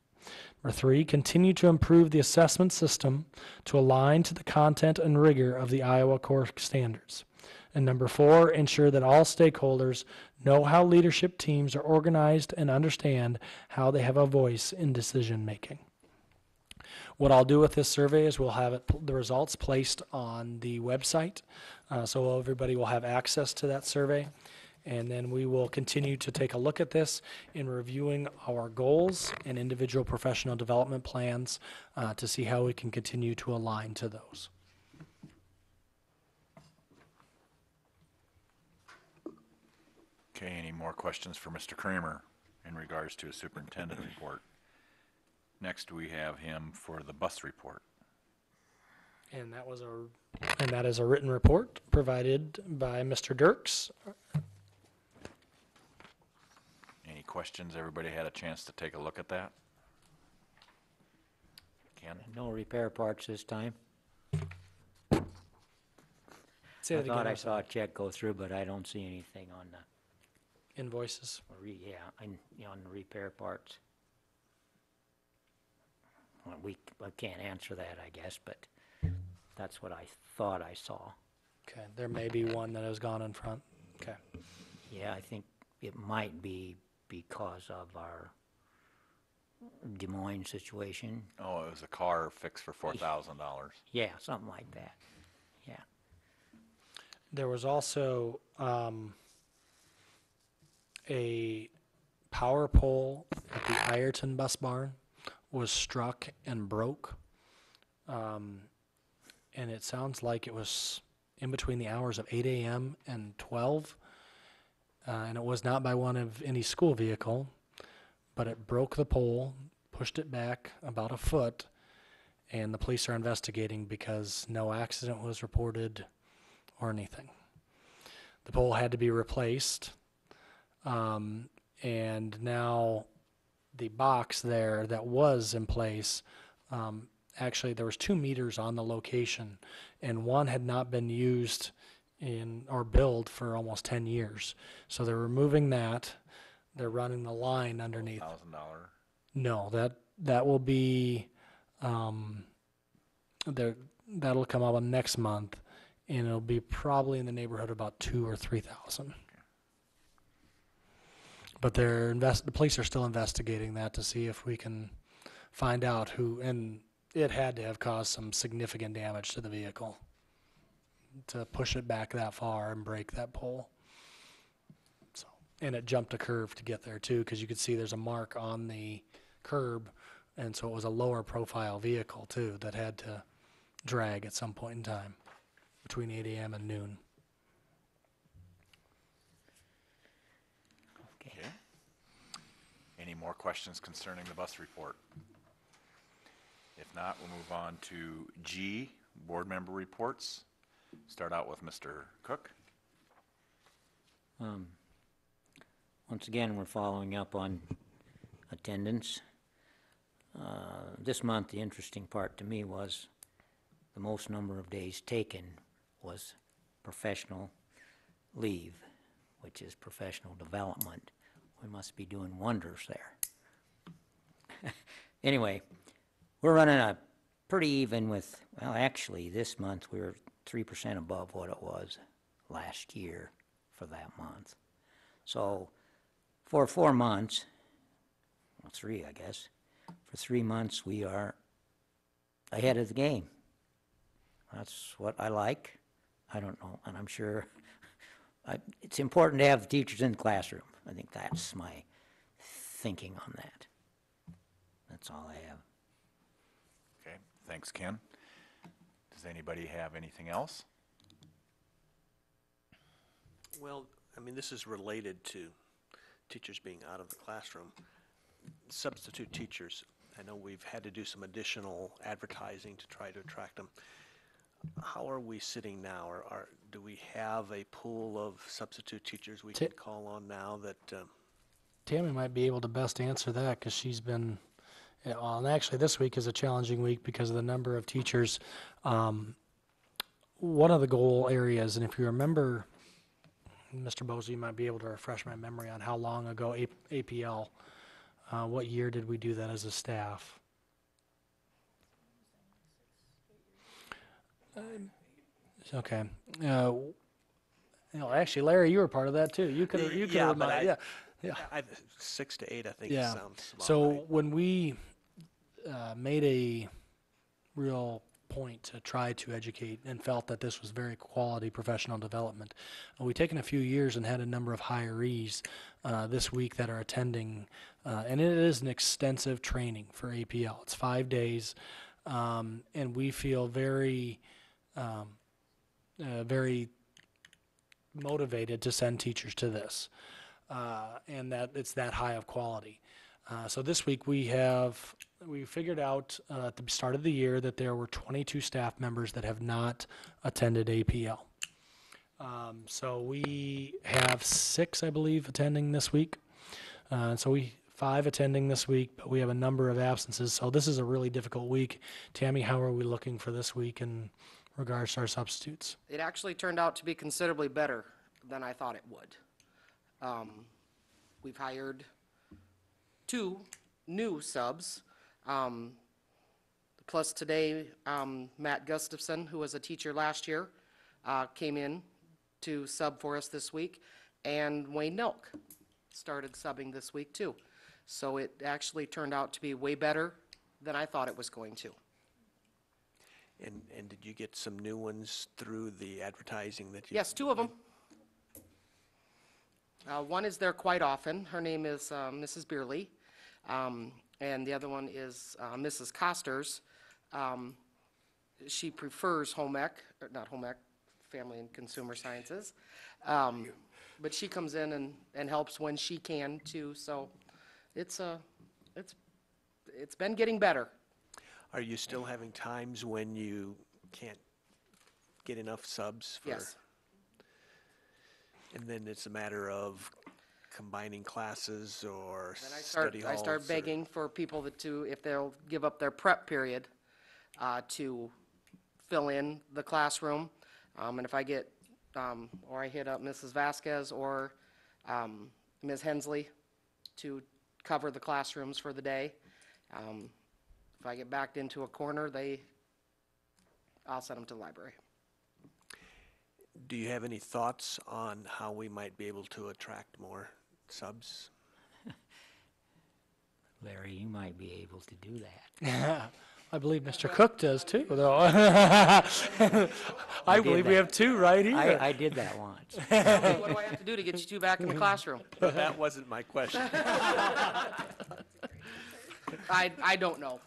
Number 3, continue to improve the assessment system to align to the content and rigor of the Iowa core standards. And number 4, ensure that all stakeholders know how leadership teams are organized and understand how they have a voice in decision making. What I'll do with this survey is we'll have the results placed on the website, so everybody will have access to that survey. And then we will continue to take a look at this in reviewing our goals and individual professional development plans to see how we can continue to align to those. Okay, any more questions for Mr. Kramer in regards to a superintendent report? Next, we have him for the bus report. And that is a written report provided by Mr. Dirks. Any questions? Everybody had a chance to take a look at that? Ken? No repair parts this time. Say I that thought again, I I'm saw sorry. a check go through, but I don't see anything on the, Invoices. on the repair parts. Well, I can't answer that, I guess, but that's what I thought I saw. Okay, there may be one that has gone in front. Okay. Yeah, I think it might be because of our Des Moines situation. Oh, it was a car fixed for $4,000. Yeah, something like that. Yeah. There was also a power pole at the Ireton bus barn was struck and broke. And it sounds like it was in between the hours of 8 a.m. and 12. And it was not by one of any school vehicle, but it broke the pole, pushed it back about a foot, and the police are investigating because no accident was reported or anything. The pole had to be replaced, and now the box there that was in place, actually there was 2 meters on the location, and one had not been used in or billed for almost 10 years. So they're removing that. They're running the line underneath. $1,000. No, that will be that'll come out next month, and it'll be probably in the neighborhood of about 2,000 or 3,000. But the police are still investigating that to see if we can find out who, and it had to have caused some significant damage to the vehicle to push it back that far and break that pole. So, and it jumped a curve to get there too, because you could see there's a mark on the curb, and so it was a lower profile vehicle too that had to drag at some point in time between 8 a.m. and noon. Okay. Okay. Any more questions concerning the bus report? If not, we'll move on to G, board member reports. Start out with Mr. Cook. Well, once again, we're following up on attendance. This month, the interesting part to me was the most number of days taken was professional leave, which is professional development. We must be doing wonders there. Anyway, we're running a pretty even with, well, actually, this month we were 3% above what it was last year for that month. So for 4 months, well, 3, I guess, for 3 months we are ahead of the game. That's what I like. I don't know, and I'm sure it's important to have the teachers in the classroom. I think that's my thinking on that. That's all I have. Okay, thanks, Ken. Does anybody have anything else? Well, I mean, this is related to teachers being out of the classroom. Substitute teachers, I know we've had to do some additional advertising to try to attract them. How are we sitting now? Do we have a pool of substitute teachers we can call on now that, Tammy might be able to best answer that because she's been, yeah, well, and actually this week is a challenging week because of the number of teachers. One of the goal areas, and if you remember, Mr. Bose, you might be able to refresh my memory on how long ago APL, what year did we do that as a staff? Okay. Actually, Larry, you were part of that too. You could Yeah, have, but yeah. 6 to 8, I think Yeah. sounds about So right. when we made a real point to try to educate and felt that this was very quality professional development, we've taken a few years and had a number of hirees this week that are attending, and it is an extensive training for APL. It's 5 days, and we feel very very motivated to send teachers to this, and that it's that high of quality. So this week we figured out at the start of the year that there were 22 staff members that have not attended APL. So we have 6, I believe, attending this week. So 5 attending this week, but we have a number of absences. So this is a really difficult week. Tammy, how are we looking for this week in regards to our substitutes? It actually turned out to be considerably better than I thought it would. We've hired 2 new subs. Plus today, Matt Gustafson, who was a teacher last year, came in to sub for us this week. And Wayne Nelk started subbing this week too. So it actually turned out to be way better than I thought it was going to. And did you get some new ones through the advertising that you? Yes, 2 of them. One is there quite often. Her name is Mrs. Beerley. And the other one is Mrs. Costers. She prefers home ec, or not home ec, family and consumer sciences. But she comes in and helps when she can too. So it's been getting better. Are you still having times when you can't get enough subs for? Yes. And then it's a matter of combining classes or Then study halls? I start begging for people if they'll give up their prep period, to fill in the classroom. And if I get, or I hit up Mrs. Vasquez or Ms. Hensley to cover the classrooms for the day. If I get backed into a corner, I'll send them to the library. Do you have any thoughts on how we might be able to attract more subs? Larry, you might be able to do that. I believe Mr. Cook does too, though. I believe we that. have 2 right here. I did that once. What do I have to do to get you 2 back in the classroom? But that wasn't my question. I don't know.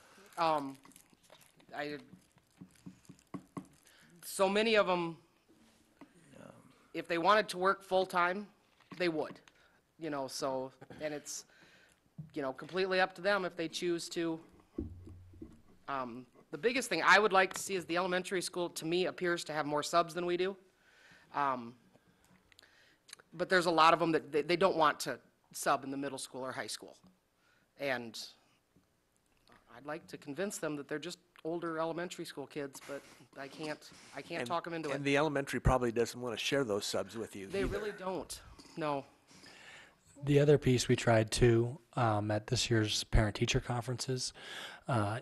So many of them, if they wanted to work full-time, they would, so, and it's, completely up to them if they choose to. The biggest thing I would like to see is the elementary school, to me, appears to have more subs than we do. But there's a lot of them that they don't want to sub in the middle school or high school. And I'd like to convince them that they're just older elementary school kids, but I can't And- talk them into it. And the elementary probably doesn't want to share those subs with you They either. really don't, no. The other piece we tried too at this year's parent-teacher conferences,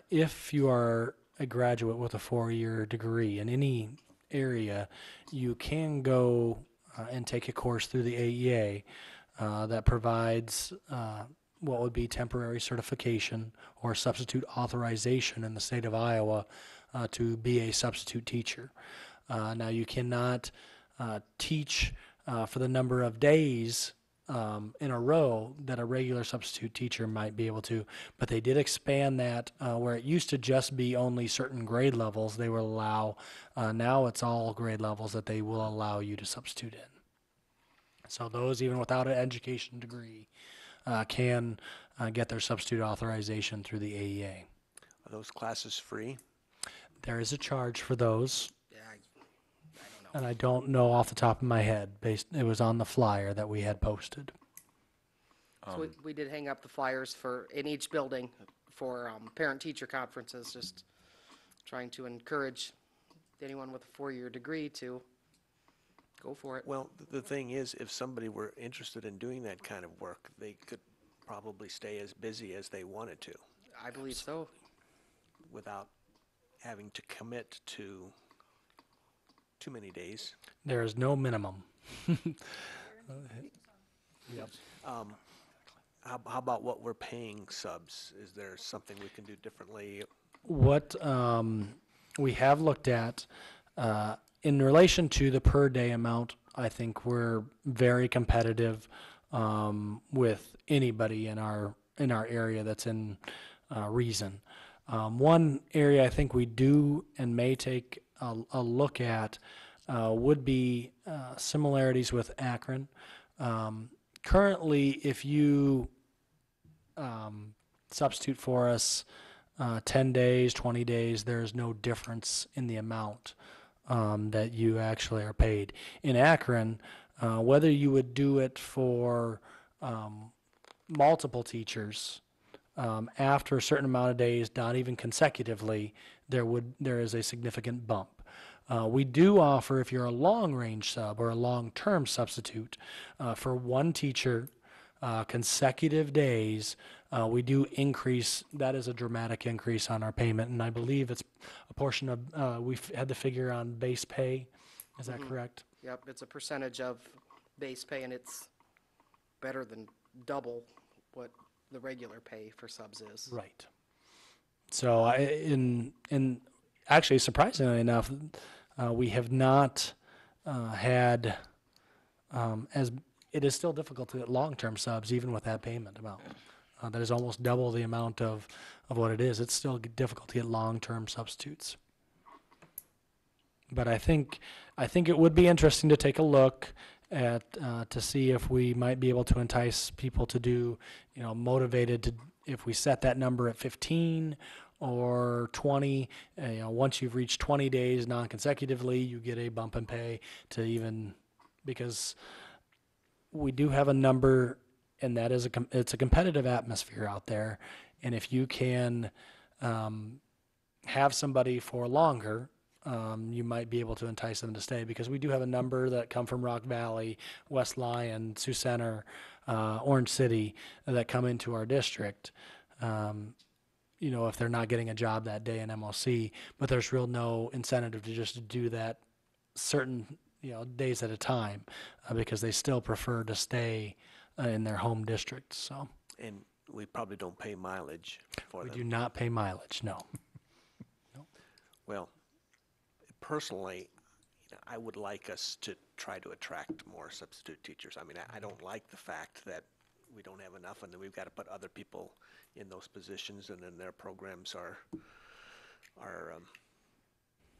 if you are a graduate with a 4-year degree in any area, you can go and take a course through the AEA that provides what would be temporary certification or substitute authorization in the state of Iowa to be a substitute teacher. Now, you cannot teach for the number of days in a row that a regular substitute teacher might be able to, but they did expand that where it used to just be only certain grade levels they will allow. Now it's all grade levels that they will allow you to substitute in. So those even without an education degree can get their substitute authorization through the AEA. Are those classes free? There is a charge for those, Yeah, I don't know. and I don't know off the top of my head. It was on the flyer that we had posted. So we did hang up the flyers in each building for parent-teacher conferences, just trying to encourage anyone with a 4-year degree to go for it. Well, the thing is, if somebody were interested in doing that kind of work, they could probably stay as busy as they wanted to I believe so. without having to commit to too many days. There is no minimum. How about what we're paying subs? Is there something we can do differently? What we have looked at in relation to the per day amount, I think we're very competitive with anybody in our area that's in reason. One area I think we do and may take a look at would be similarities with Akron. Currently, if you substitute for us 10 days, 20 days, there's no difference in the amount that you actually are paid. In Akron, whether you would do it for multiple teachers after a certain amount of days, not even consecutively, there is a significant bump. We do offer, if you're a long-range sub or a long-term substitute, for one teacher, consecutive days, we do increase. That is a dramatic increase on our payment, and I believe it's a portion of, we've had the figure on base pay. Is that correct? Yep, it's a percentage of base pay, and it's better than double what the regular pay for subs is. Right. So actually, surprisingly enough, we have not had as it is still difficult to get long-term subs even with that payment amount. That is almost double the amount of what it is. It's still difficult to get long-term substitutes. But I think it would be interesting to take a look at to see if we might be able to entice people to do, motivated to, if we set that number at 15 or 20, once you've reached 20 days non-consecutively, you get a bump in pay to even, because we do have a number, and that is it's a competitive atmosphere out there, and if you can have somebody for longer, you might be able to entice them to stay, because we do have a number that come from Rock Valley, West Lyon, Sioux Center, Orange City that come into our district. If they're not getting a job that day in MOC, but there's real no incentive to just do that certain days at a time because they still prefer to stay in their home district. So And we probably don't pay mileage for we them. do not pay mileage. No. Well, personally, I would like us to try to attract more substitute teachers. I mean, I don't like the fact that we don't have enough and then we've got to put other people in those positions and then their programs are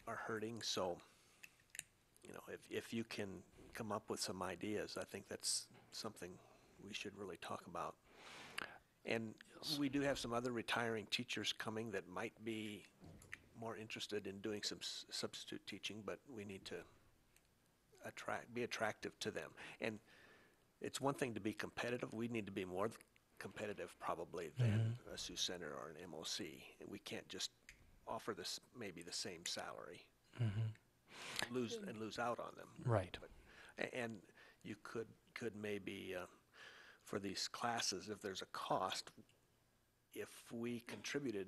hurting. So, if you can come up with some ideas, I think that's something we should really talk about. And we do have some other retiring teachers coming that might be more interested in doing some substitute teaching, but we need to be attractive to them. And it's one thing to be competitive. We need to be more competitive probably than a Sioux Center or an MOC. We can't just offer this, maybe the same salary, lose out on them. Right. And you could maybe, for these classes, if there's a cost, if we contributed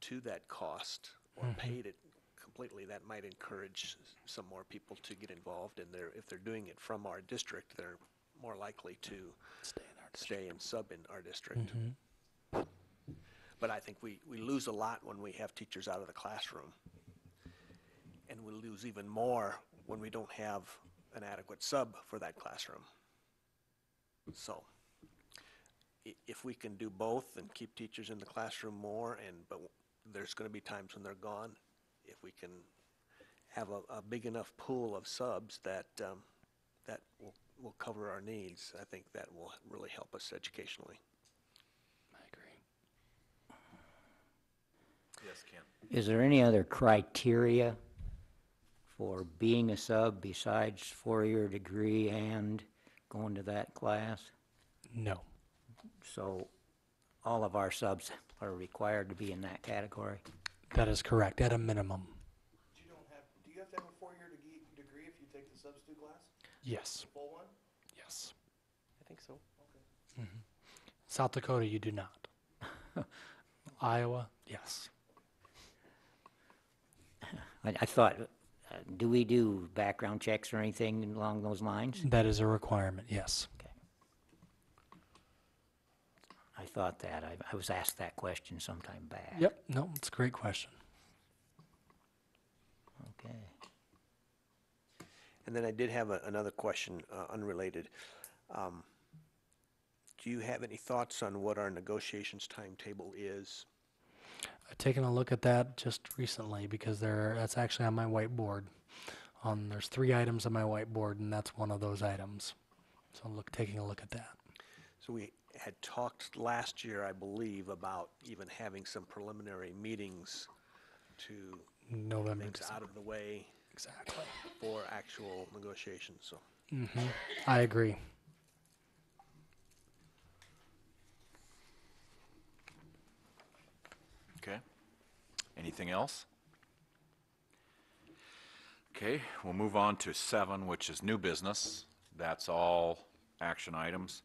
to that cost or paid it completely, that might encourage some more people to get involved. And if they're doing it from our district, they're more likely to stay and sub in our district. But I think we lose a lot when we have teachers out of the classroom. And we lose even more when we don't have an adequate sub for that classroom. So if we can do both and keep teachers in the classroom more, but there's going to be times when they're gone, if we can have a big enough pool of subs that that will cover our needs, I think that will really help us educationally. I agree. Yes, Ken. Is there any other criteria for being a sub besides four-year degree and going to that class? No. So all of our subs are required to be in that category? That is correct, at a minimum. Do you have to have a four-year degree if you take the substitute class? Yes. Full one? Yes. I think so. South Dakota, you do not. Iowa, yes. I thought, do we do background checks or anything along those lines? That is a requirement, yes. Okay. I thought that. I was asked that question sometime back. Yep, no, it's a great question. Okay. And then I did have another question, unrelated. Do you have any thoughts on what our negotiations timetable is? I've taken a look at that just recently because that's actually on my whiteboard. There's 3 items on my whiteboard, and that's one of those items. So taking a look at that. So we had talked last year, I believe, about even having some preliminary meetings to November, things December. out of the way Exactly. for actual negotiations. So I agree. Okay. Anything else? Okay, we'll move on to 7, which is new business. That's all action items.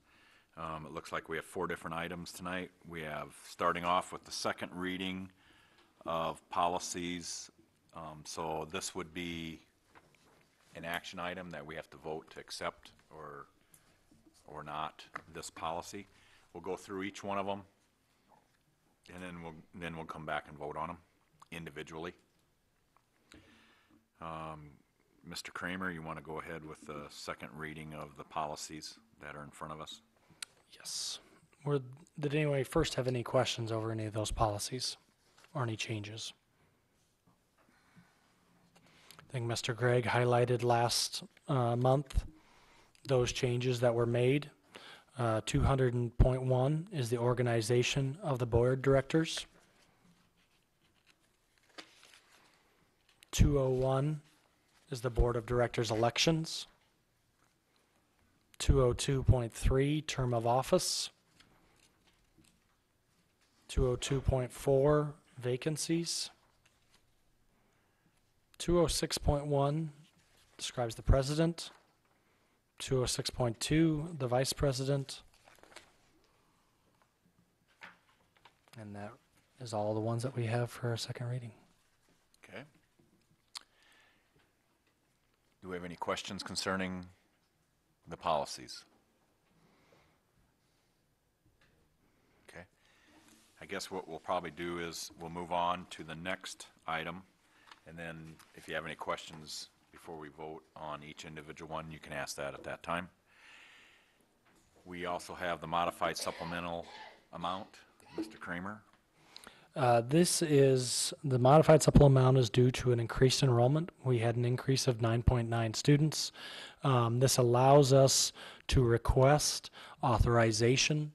It looks like we have 4 different items tonight. We have, starting off with the second reading of policies. So this would be an action item that we have to vote to accept or not this policy. We'll go through each one of them, and then we'll come back and vote on them individually. Mr. Kramer, you want to go ahead with the second reading of the policies that are in front of us? Yes. Did anyone first have any questions over any of those policies or any changes? I think Mr. Gregg highlighted last month those changes that were made. 200.1 is the organization of the board directors. 201 is the board of directors elections. 202.3 term of office. 202.4 vacancies. 206.1 describes the president. 206.2 the vice president. And that is all the ones that we have for our second reading. Okay. Do we have any questions concerning the policies? Okay. I guess what we'll probably do is we'll move on to the next item, and then if you have any questions before we vote on each individual one, you can ask that at that time. We also have the modified supplemental amount. Mr. Kramer? This is, the modified supplemental amount is due to an increased enrollment. We had an increase of 9.9 students. This allows us to request authorization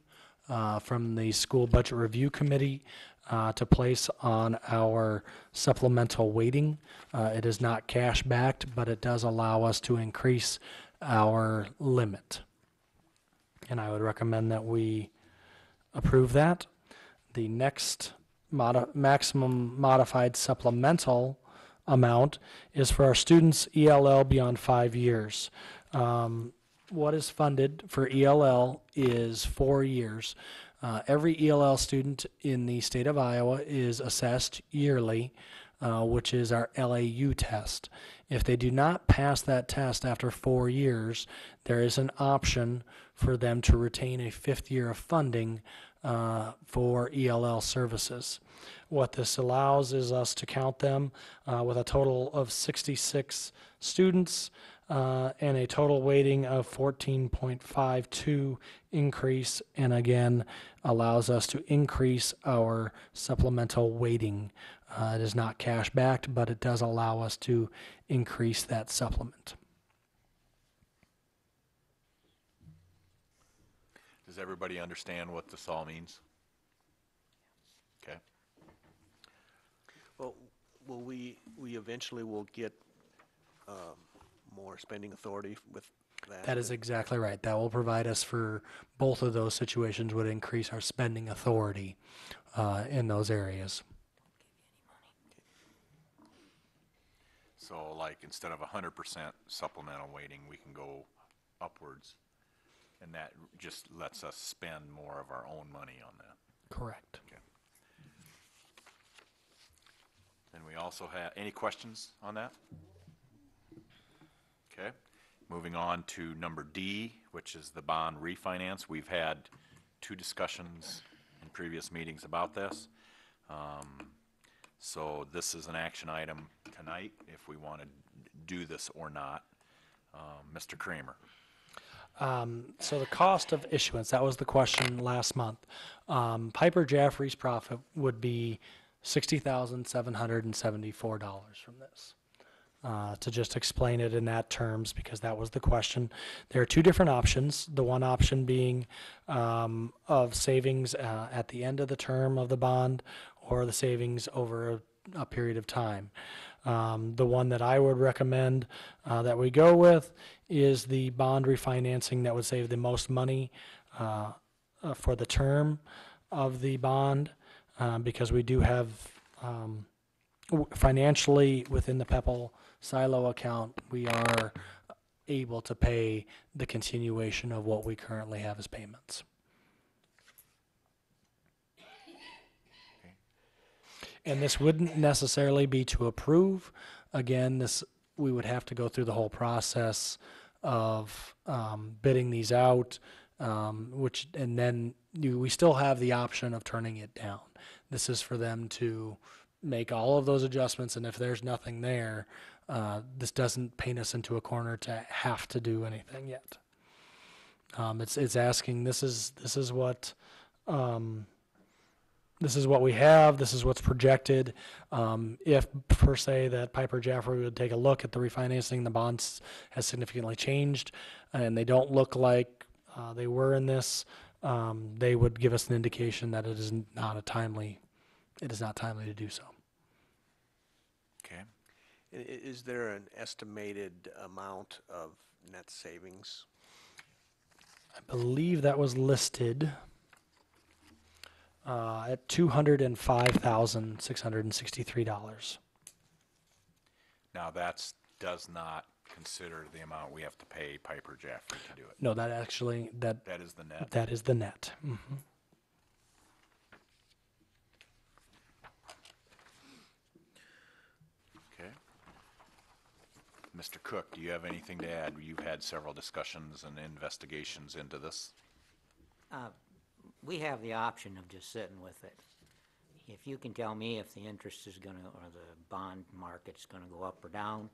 from the School Budget Review Committee to place on our supplemental weighting. It is not cash backed, but it does allow us to increase our limit. and I would recommend that we approve that. The next maximum modified supplemental amount is for our students ELL beyond 5 years. What is funded for ELL is 4 years. Every ELL student in the state of Iowa is assessed yearly, which is our LAU test. If they do not pass that test after 4 years, there is an option for them to retain a 5th year of funding for ELL services. What this allows is us to count them with a total of 66 students and a total weighting of 14.52 increase, and again allows us to increase our supplemental weighting. It is not cash backed, but it does allow us to increase that supplement. Does everybody understand what this all means? Okay. Well, we eventually will get more spending authority with that? That is exactly right. That will provide us for both of those situations, would increase our spending authority in those areas. So like instead of 100% supplemental weighting, we can go upwards, and that just lets us spend more of our own money on that. Correct. Okay. And we also have, any questions on that? Okay. Moving on to number D, which is the bond refinance. We've had 2 discussions in previous meetings about this. So this is an action item tonight if we want to do this or not. Mr. Kramer. So the cost of issuance, that was the question last month. Piper Jaffray's profit would be $60,774 from this. To just explain it in that terms, because that was the question. There are 2 different options. The one option being of savings at the end of the term of the bond, or the savings over a period of time. The one that I would recommend that we go with is the bond refinancing that would save the most money for the term of the bond, because we do have financially within the PEPL silo account, we are able to pay the continuation of what we currently have as payments. And this wouldn't necessarily be to approve. Again, we would have to go through the whole process of bidding these out, and then we still have the option of turning it down. This is for them to make all of those adjustments, and if there's nothing there, this doesn't paint us into a corner to have to do anything yet. It's asking, this is what we have, this is what's projected. If per se that Piper Jaffray would take a look at the refinancing, the bonds has significantly changed and they don't look like they were in this, they would give us an indication that it is not timely to do so. Okay. Is there an estimated amount of net savings? I believe that was listed at $205,663. Now that does not consider the amount we have to pay Piper Jaffray to do it. No, that actually, that is the net. That is the net. Mm-hmm. Okay. Mr. Cook, do you have anything to add? You've had several discussions and investigations into this. We have the option of just sitting with it. If you can tell me if the interest is gonna, or the bond market's gonna go up or down,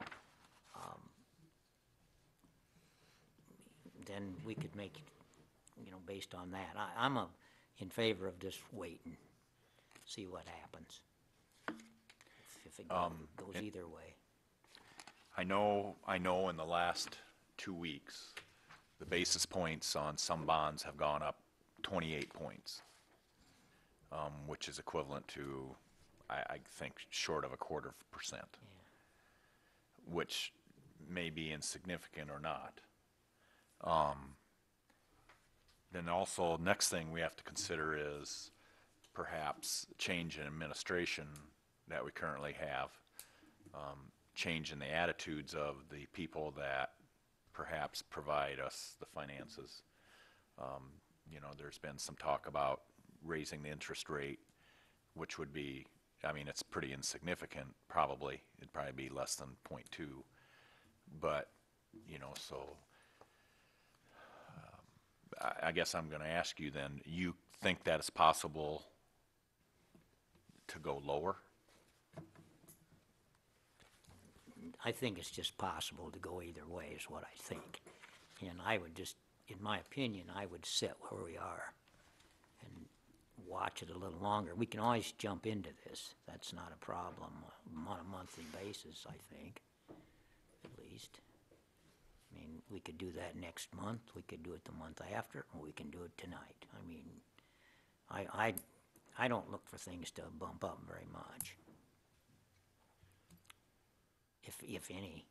then we could make, based on that. I'm in favor of just waiting, see what happens. If it goes either way. I know in the last 2 weeks, the basis points on some bonds have gone up 28 points, which is equivalent to, I think, short of 0.25%, which may be insignificant or not. then also, next thing we have to consider is perhaps change in administration that we currently have, change in the attitudes of the people that perhaps provide us the finances. You know, there's been some talk about raising the interest rate, which would be, I mean, it's pretty insignificant, probably. It'd probably be less than 0.2. But, you know, so I guess I'm going to ask you then, you think that it's possible to go lower? I think it's just possible to go either way is what I think. And I would just, in my opinion, I would sit where we are and watch it a little longer. We can always jump into this. That's not a problem on a monthly basis, I think, at least. I mean, we could do that next month, we could do it the month after, or we can do it tonight. I mean, I don't look for things to bump up very much. If any,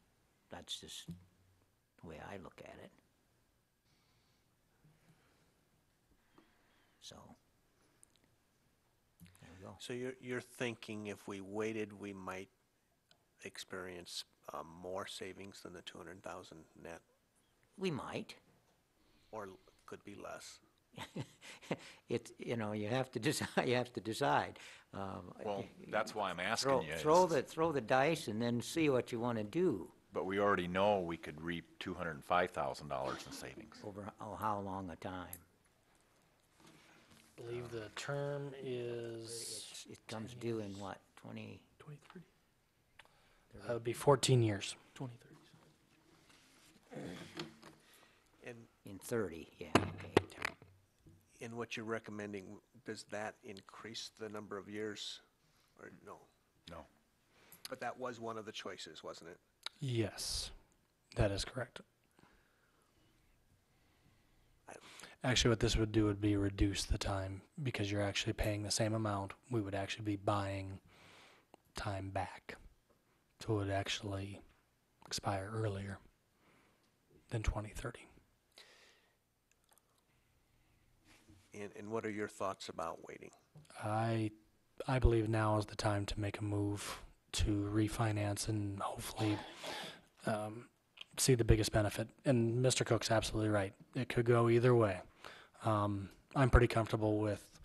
that's just the way I look at it. So, there we go. So you're thinking if we waited, we might experience more savings than the 200,000 net, We might. or could be less? It's, you know, you have to decide, you have to decide. Well, that's why I'm asking you. Throw the dice and then see what you want to do But we already know we could reap $205,000 in savings. over, how long a time. I believe the term is, It comes due in what, 20? 23, it would be 14 years. 2030. And In 30, yeah, okay. in what you're recommending, does that increase the number of years, or no? No. But that was one of the choices, wasn't it? Yes, that is correct. I- Actually, what this would do would be reduce the time because you're actually paying the same amount. We would actually be buying time back. So it would actually expire earlier than 2030. And what are your thoughts about waiting? I believe now is the time to make a move to refinance and hopefully see the biggest benefit. And Mr. Cook's absolutely right. It could go either way. I'm pretty comfortable with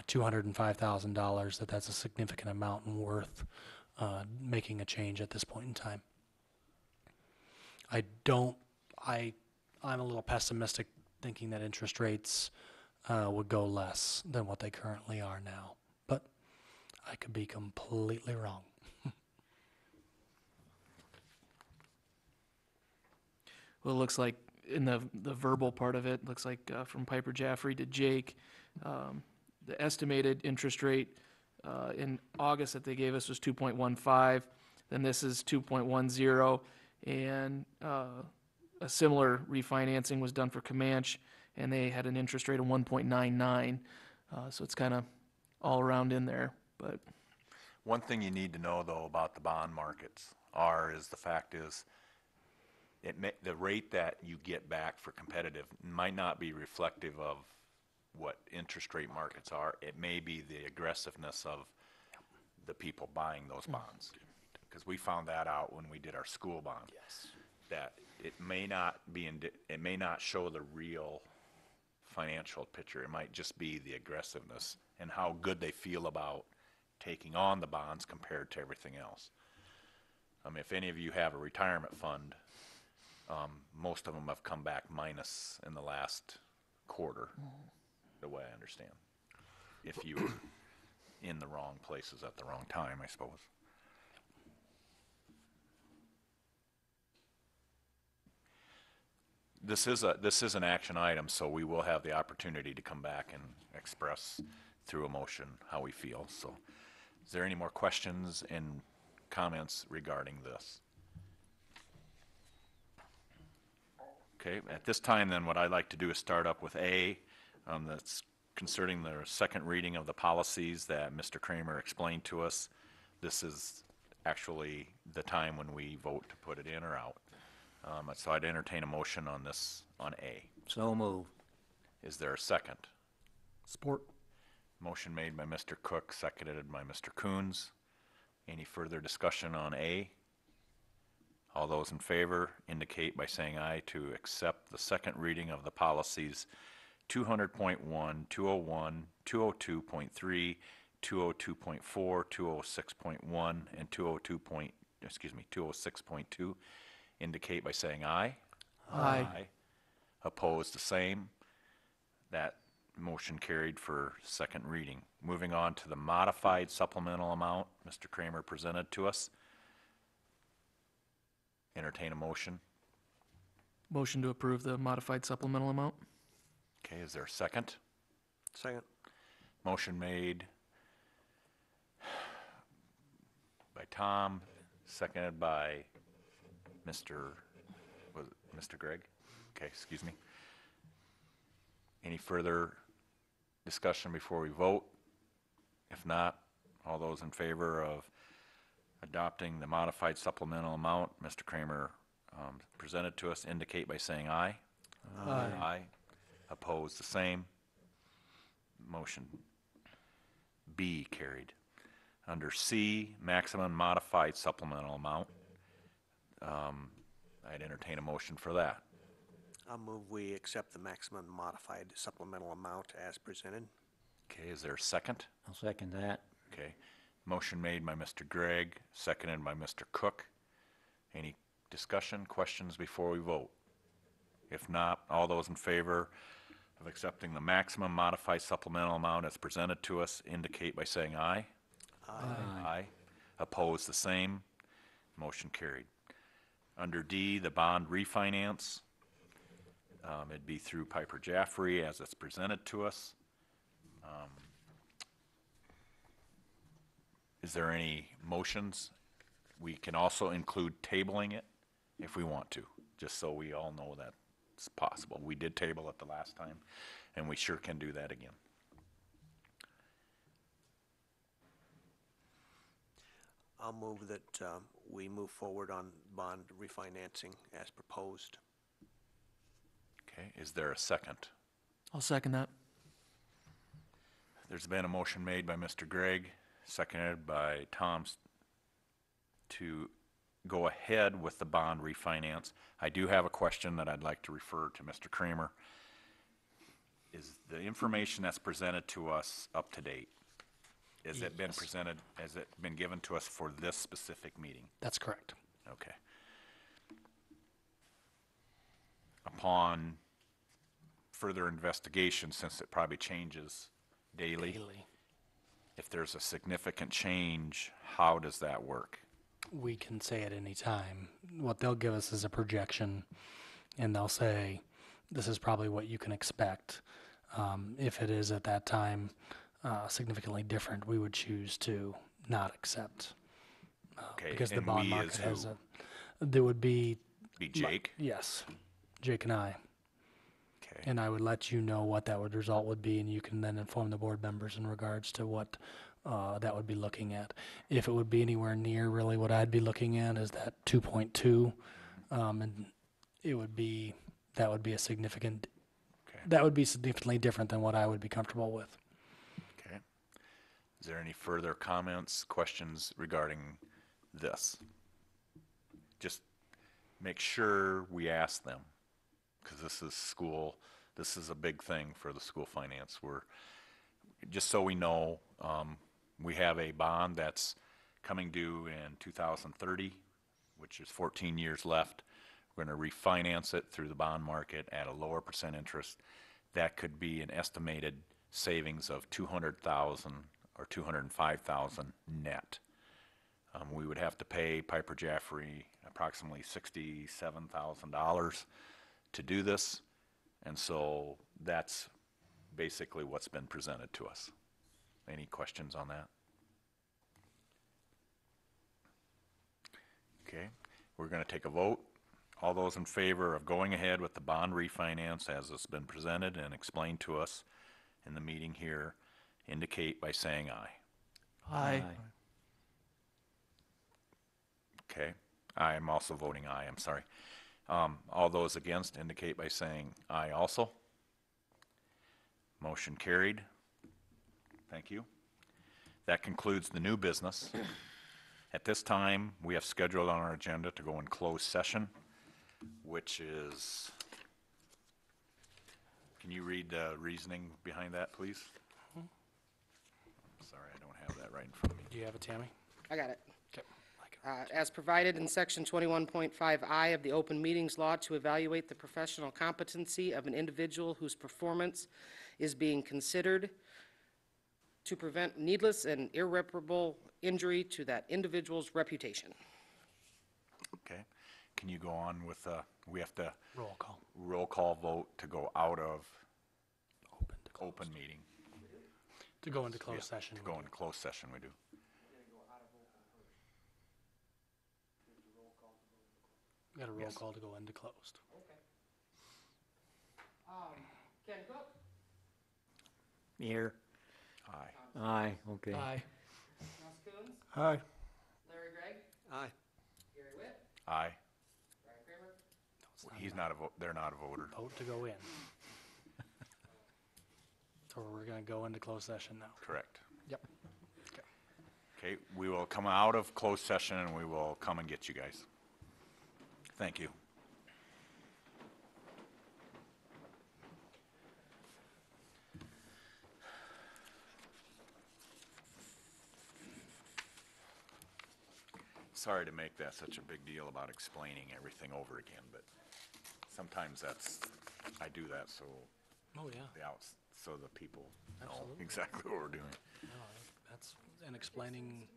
$205,000. That's a significant amount and worth making a change at this point in time. I'm a little pessimistic thinking that interest rates would go less than what they currently are now. But I could be completely wrong. Well, it looks like in the verbal part of it, looks like from Piper Jaffrey to Jake, the estimated interest rate in August that they gave us was 2.15. Then this is 2.10, and a similar refinancing was done for Comanche, and they had an interest rate of 1.99. So it's kind of all around in there, but. One thing you need to know, though, about the bond markets is the fact is the rate that you get back for competitive might not be reflective of what interest rate markets are. It may be the aggressiveness of the people buying those bonds. Because we found that out when we did our school bond. Yes. That it may not be, it may not show the real financial picture. It might just be the aggressiveness and how good they feel about taking on the bonds compared to everything else. If any of you have a retirement fund, most of them have come back minus in the last quarter, the way I understand. If you were in the wrong places at the wrong time, I suppose. This is an action item, so we will have the opportunity to come back and express through a motion how we feel. So, is there any more questions and comments regarding this? Okay, at this time then what I'd like to do is start up with A, that's concerning the second reading of the policies that Mr. Kramer explained to us. This is actually the time when we vote to put it in or out. So I'd entertain a motion on this, on A. So move. Is there a second? Support. Motion made by Mr. Cook, seconded by Mr. Coons. Any further discussion on A? All those in favor indicate by saying aye to accept the second reading of the policies 200.1, 201, 202.3, 202.4, 206.1, and 206.2 indicate by saying aye. Aye. Opposed, the same. That motion carried for second reading. Moving on to the modified supplemental amount Mr. Kramer presented to us. Entertain a motion. Motion to approve the modified supplemental amount. Okay, is there a second? Second. Motion made by Tom, seconded by Mr. Gregg? Okay, excuse me. Any further discussion before we vote? If not, all those in favor of adopting the modified supplemental amount Mr. Kramer presented to us indicate by saying aye. Aye. Aye. Opposed, the same. Motion B carried. Under C, maximum modified supplemental amount, I'd entertain a motion for that. I'll move we accept the maximum modified supplemental amount as presented. Okay, is there a second? I'll second that. Okay. Motion made by Mr. Gregg, seconded by Mr. Cook. Any discussion, questions before we vote? If not, all those in favor of accepting the maximum modified supplemental amount as presented to us indicate by saying aye. Aye. Opposed, the same. Motion carried. Under D, the bond refinance. It'd be through Piper Jaffray as it's presented to us. Is there any motions? We can also include tabling it if we want to, just so we all know that it's possible. We did table it the last time, and we sure can do that again. I'll move that we move forward on bond refinancing as proposed. Okay, is there a second? I'll second that. There's been a motion made by Mr. Gregg, seconded by Tom to go ahead with the bond refinance. I do have a question that I'd like to refer to Mr. Kramer. Is the information that's presented to us up to date? Has it been presented, has it been given to us for this specific meeting? That's correct. Okay. Upon further investigation, since it probably changes daily, if there's a significant change, how does that work? We can say at any time. What they'll give us is a projection, and they'll say, this is probably what you can expect. If it is at that time significantly different, we would choose to not accept. Okay, Because the and bond we market as has who? there would be, Be Jake? yes, Jake and I. Okay. And I would let you know what that result would be, and you can then inform the board members in regards to what that would be looking at. If it would be anywhere near really what I'd be looking at is that 2.2, and it would be, that would be a significant, Okay. that would be significantly different than what I would be comfortable with. Okay. Is there any further comments, questions regarding this? Just make sure we ask them, because this is school, this is a big thing for the school finance. Just so we know, we have a bond that's coming due in 2030, which is 14 years left. We're going to refinance it through the bond market at a lower percent interest. That could be an estimated savings of $200,000 or $205,000 net. We would have to pay Piper Jaffray approximately $67,000 to do this, and so that's basically what's been presented to us. Any questions on that? Okay, we're going to take a vote. All those in favor of going ahead with the bond refinance as it's been presented and explained to us in the meeting here indicate by saying aye. Aye. Okay, I am also voting aye, I'm sorry. All those against indicate by saying aye also. Motion carried. Thank you. That concludes the new business. At this time, we have scheduled on our agenda to go in closed session, which is, can you read the reasoning behind that, please? Sorry, I don't have that right in front of me. Do you have it, Tammy? I got it. Okay. As provided in Section 21.5I of the Open Meetings Law, to evaluate the professional competency of an individual whose performance is being considered to prevent needless and irreparable injury to that individual's reputation. Okay. Can you go on with, we have to Roll call. vote to go out of Open to closed. open meeting. To go into closed Yeah, session. To go into closed session, we do. We got a roll Yes. call to go into closed. Ken Cook? Here. Aye. Aye, okay. Aye. Russ Coons? Aye. Larry Gregg? Aye. Gary Witt? Aye. Brian Kramer? He's not a vote, they're not a voter. Vote to go in. So we're gonna go into closed session now. Correct. Yep. Okay, we will come out of closed session and we will come and get you guys. Thank you. Sorry to make that such a big deal about explaining everything over again, but sometimes I do that so Oh, yeah. so the people know Absolutely. exactly what we're doing. No, that's, and explaining